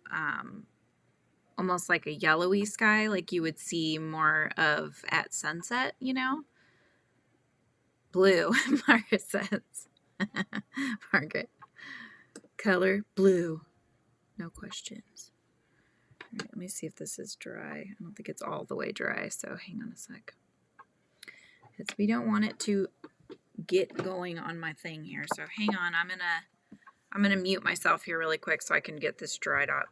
almost like a yellowy sky, like you would see more of at sunset, you know? Blue, Margaret says. Margaret. Color blue. No questions. All right, let me see if this is dry. I don't think it's all the way dry, so hang on a sec. Because we don't want it to get going on my thing here. So hang on, I'm gonna mute myself here really quick so I can get this dried up.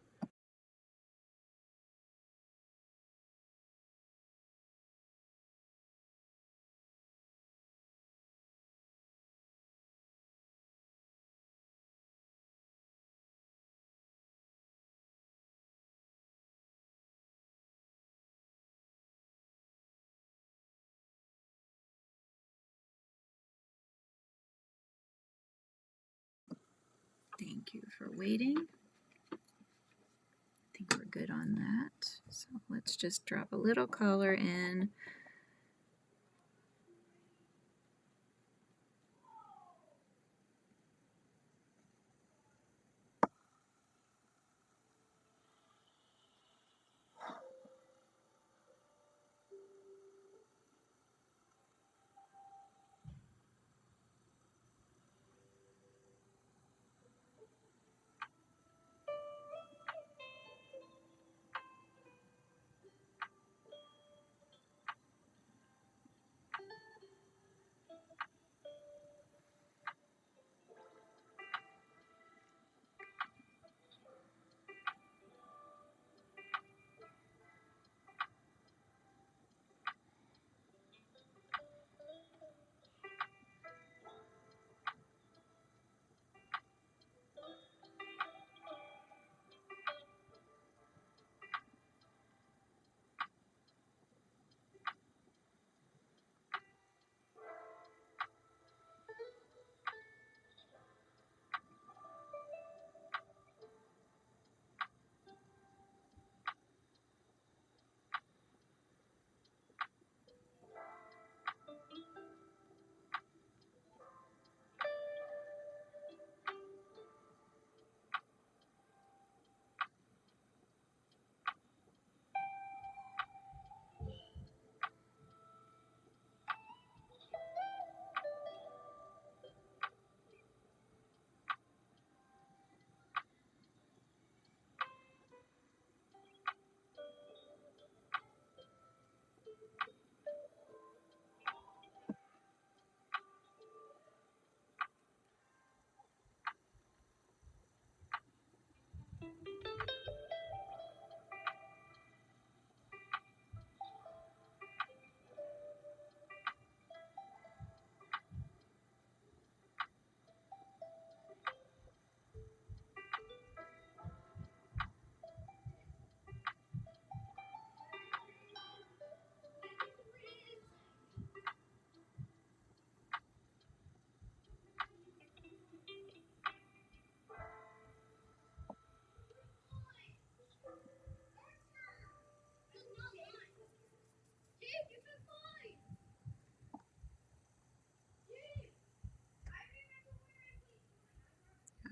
Thank you for waiting. I think we're good on that. So let's just drop a little color in.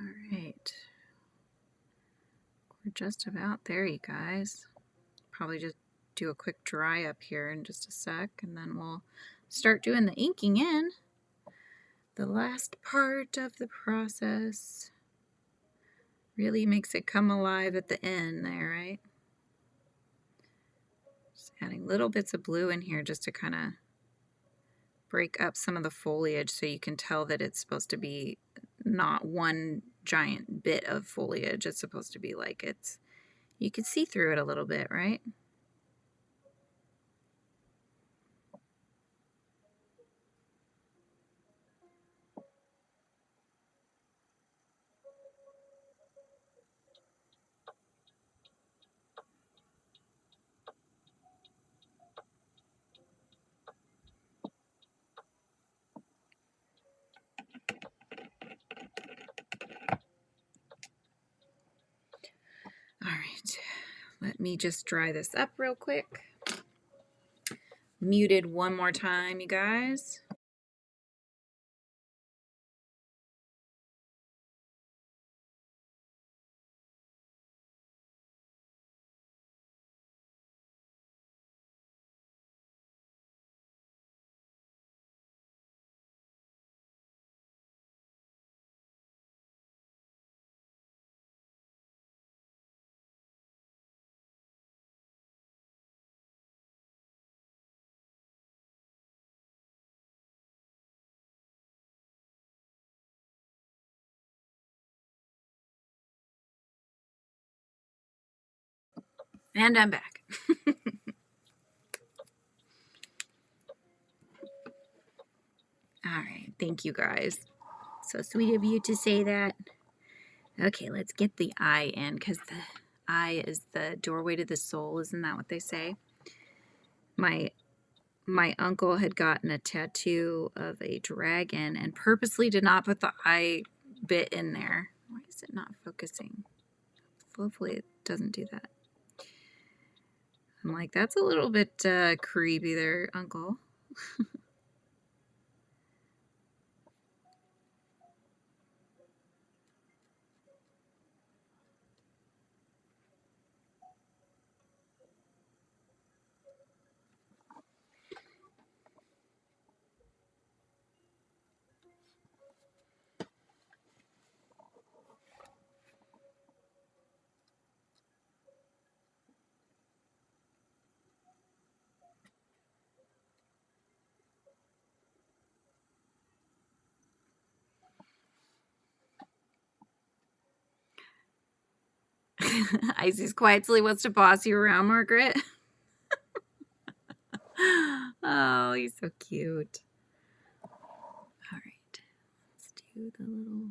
All right. We're just about there, you guys. Probably just do a quick dry up here in just a sec, and then we'll start doing the inking in. The last part of the process really makes it come alive at the end there, right? Just adding little bits of blue in here just to kind of break up some of the foliage so you can tell that it's supposed to be not one giant bit of foliage. It's supposed to be like it's, you can see through it a little bit, right? All right, Let me just dry this up real quick. Muted one more time, you guys. And I'm back. All right, thank you guys. So sweet of you to say that. Okay, let's get the eye in, because the eye is the doorway to the soul. Isn't that what they say? My uncle had gotten a tattoo of a dragon and purposely did not put the eye bit in there. Why is it not focusing? Hopefully it doesn't do that. I'm like, that's a little bit creepy there, Uncle. Isis quietly wants to boss you around, Margaret. Oh, he's so cute. All right, let's do the little...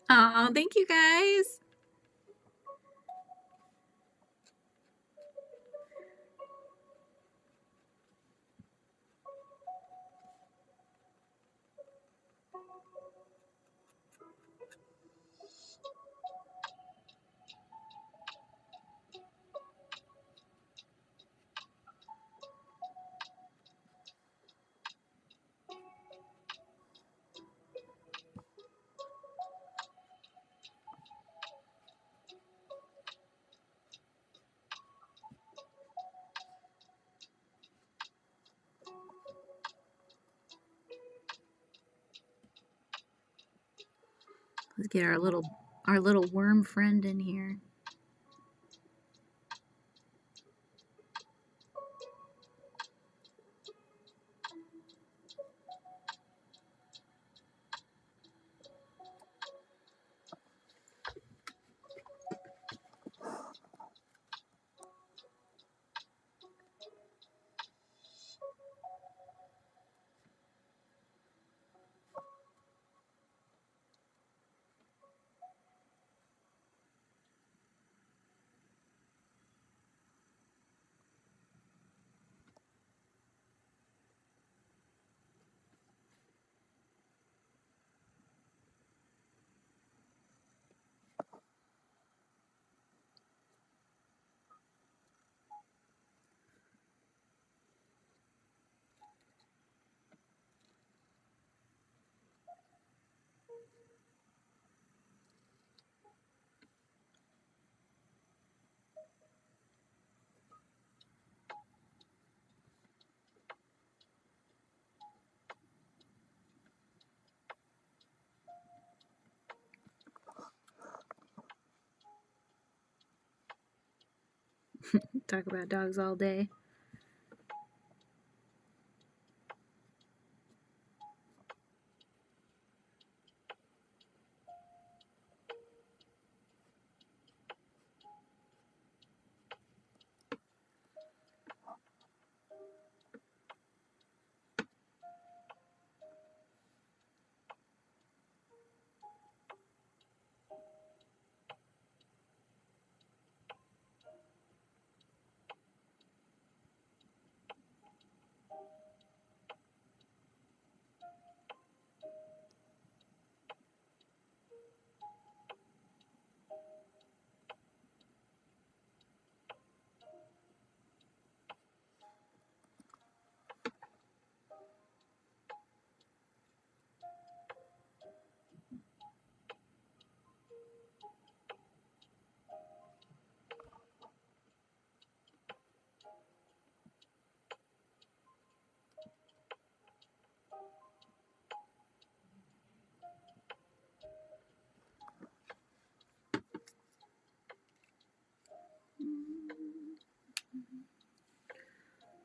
Oh, thank you guys. Let's get our little worm friend in here. Talk about dogs all day.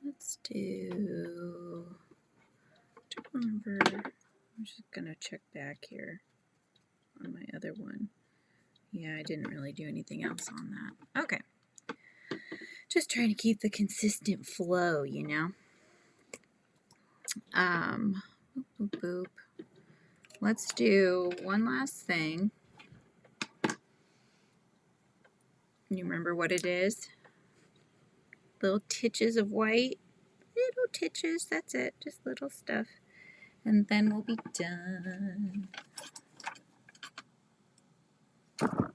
Let's do. I don't remember. I'm just gonna check back here on my other one. Yeah, I didn't really do anything else on that. Okay. Just trying to keep the consistent flow, you know. Boop, boop, boop. Let's do one last thing. You remember what it is? Little titches of white. Little titches, that's it. Just little stuff. And then we'll be done. Right.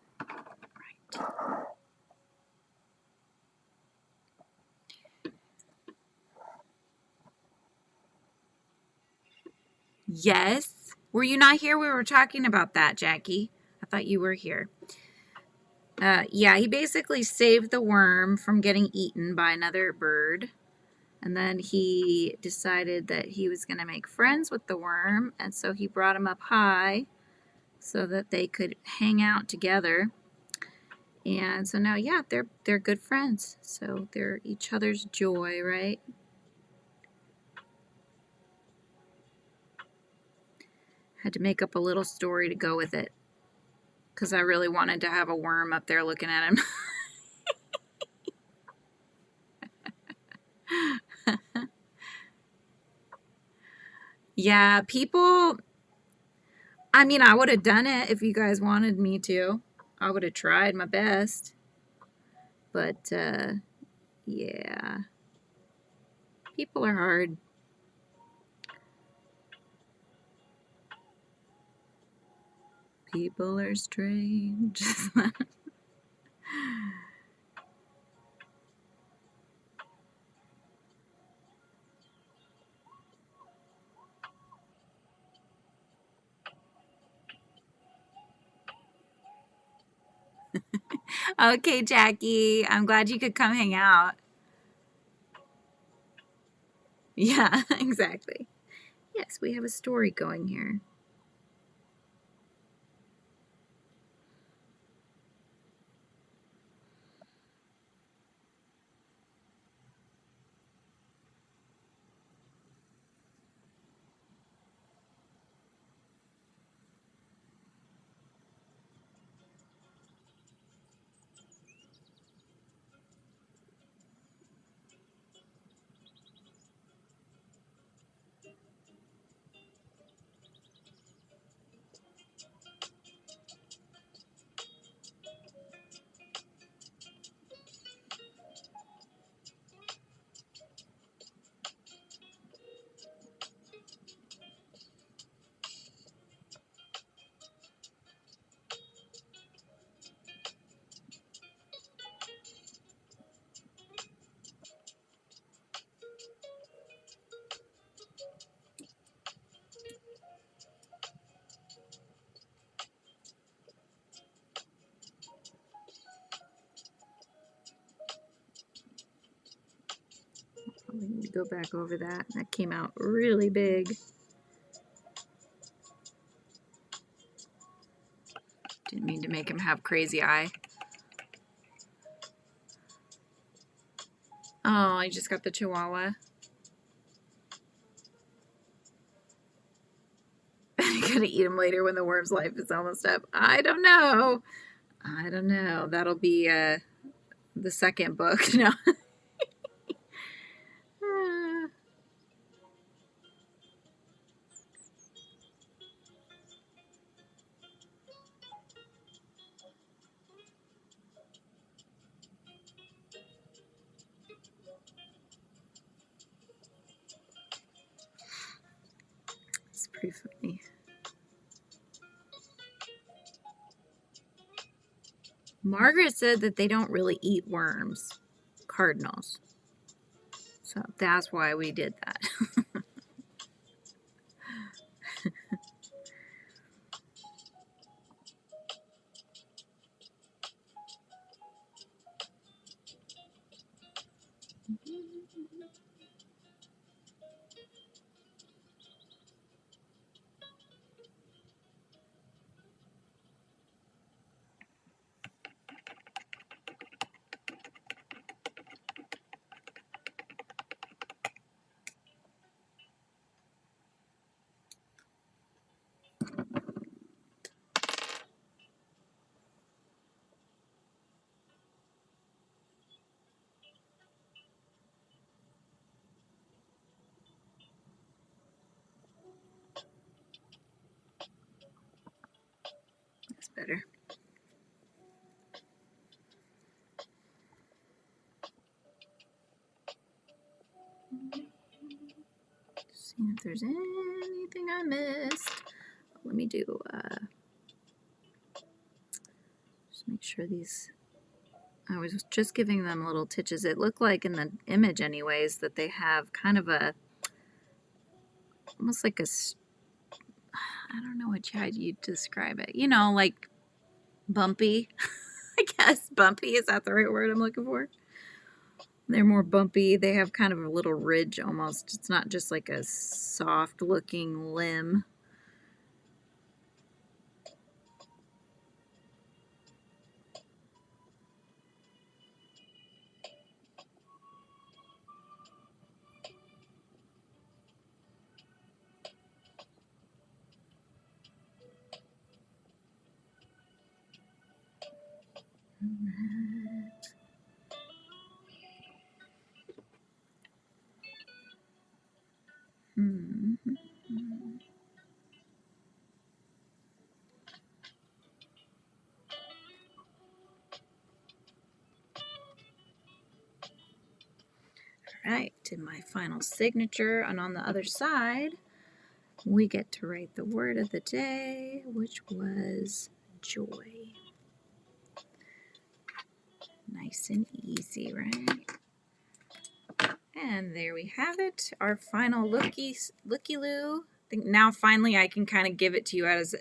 Yes. Were you not here? We were talking about that, Jackie. I thought you were here. Yeah, he basically saved the worm from getting eaten by another bird. And then he decided that he was going to make friends with the worm. And so he brought him up high so that they could hang out together. And so now, yeah, they're good friends. So they're each other's joy, right? Had to make up a little story to go with it because I really wanted to have a worm up there looking at him. Yeah, people, I mean, I would have done it if you guys wanted me to. I would have tried my best. But, yeah. People are hard. People are strange. Okay, Jackie. I'm glad you could come hang out. Yeah, exactly. Yes, we have a story going here. We need to go back over that. That came out really big. Didn't mean to make him have crazy eye. Oh, I just got the Chihuahua. I'm gonna eat him later when the worm's life is almost up. I don't know. I don't know. That'll be the second book. No. It's pretty funny. Margaret said that they don't really eat worms, cardinals. So that's why we did that. That's better. See if there's anything I missed. Let me do, just make sure these, I was just giving them little titches. It looked like in the image anyways that they have kind of a, almost like a, I don't know how you'd describe it. You know, like bumpy. I guess bumpy, is that the right word I'm looking for? They're more bumpy. They have kind of a little ridge almost. It's not just like a soft looking limb. right, did my final signature, and on the other side, we get to write the word of the day, which was joy. Nice and easy, right? And there we have it, our final looky-loo. I think now finally I can kind of give it to you as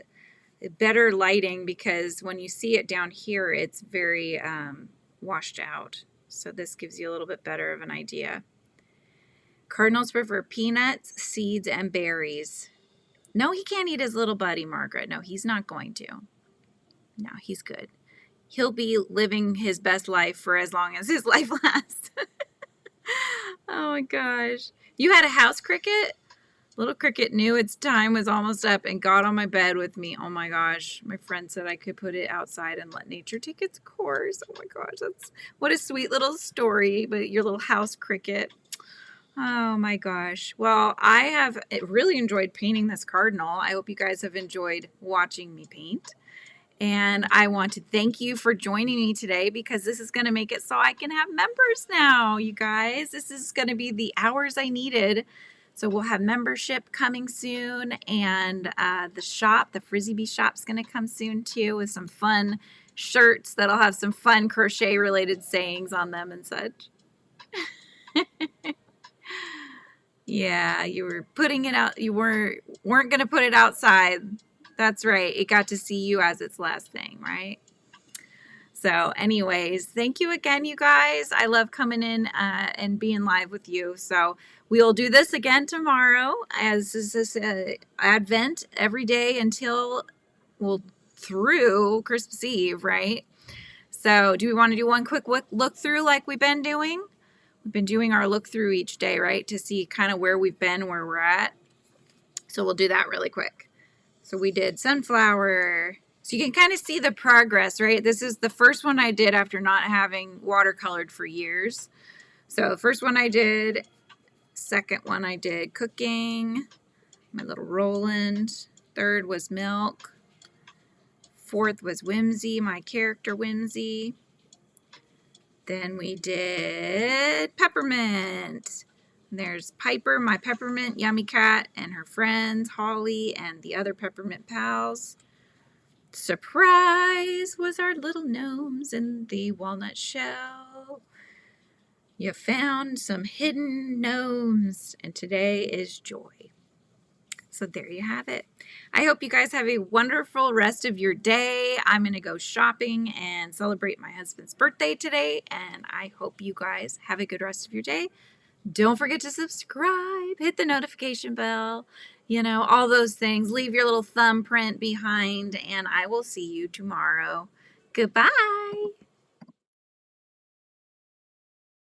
better lighting, because when you see it down here, it's very washed out. So this gives you a little bit better of an idea. Cardinals prefer peanuts, seeds, and berries. No, he can't eat his little buddy, Margaret. No, he's not going to. No, he's good. He'll be living his best life for as long as his life lasts. Oh my gosh. You had a house cricket? Little cricket knew its time was almost up and got on my bed with me. Oh my gosh. My friend said I could put it outside and let nature take its course. Oh my gosh. What a sweet little story, but your little house cricket. Oh my gosh. Well, I have really enjoyed painting this cardinal. I hope you guys have enjoyed watching me paint. And I want to thank you for joining me today, because this is going to make it so I can have members now, you guys. This is going to be the hours I needed. So we'll have membership coming soon, and the shop, the Frizzy Bee shop, is going to come soon too, with some fun shirts that'll have some fun crochet related sayings on them and such. Yeah, you were putting it out. You weren't going to put it outside. That's right. It got to see you as its last thing, right? So anyways, thank you again, you guys. I love coming in and being live with you. So we'll do this again tomorrow, as this is Advent every day until, well, through Christmas Eve, right? So do we want to do one quick look through like we've been doing? We've been doing our look through each day, right? To see kind of where we've been, where we're at. So we'll do that really quick. So we did sunflower. So you can kind of see the progress, right? This is the first one I did after not having watercolored for years. So the first one I did, second one I did cooking, my little Roland. Third was milk. Fourth was Whimsy, my character Whimsy. Then we did peppermint. There's Piper, my peppermint yummy cat, and her friends, Holly, and the other peppermint pals. Surprise was our little gnomes in the walnut shell. You found some hidden gnomes, and today is joy. So there you have it. I hope you guys have a wonderful rest of your day. I'm going to go shopping and celebrate my husband's birthday today, and I hope you guys have a good rest of your day. Don't forget to subscribe, hit the notification bell, all those things. Leave your little thumbprint behind, and I will see you tomorrow. Goodbye.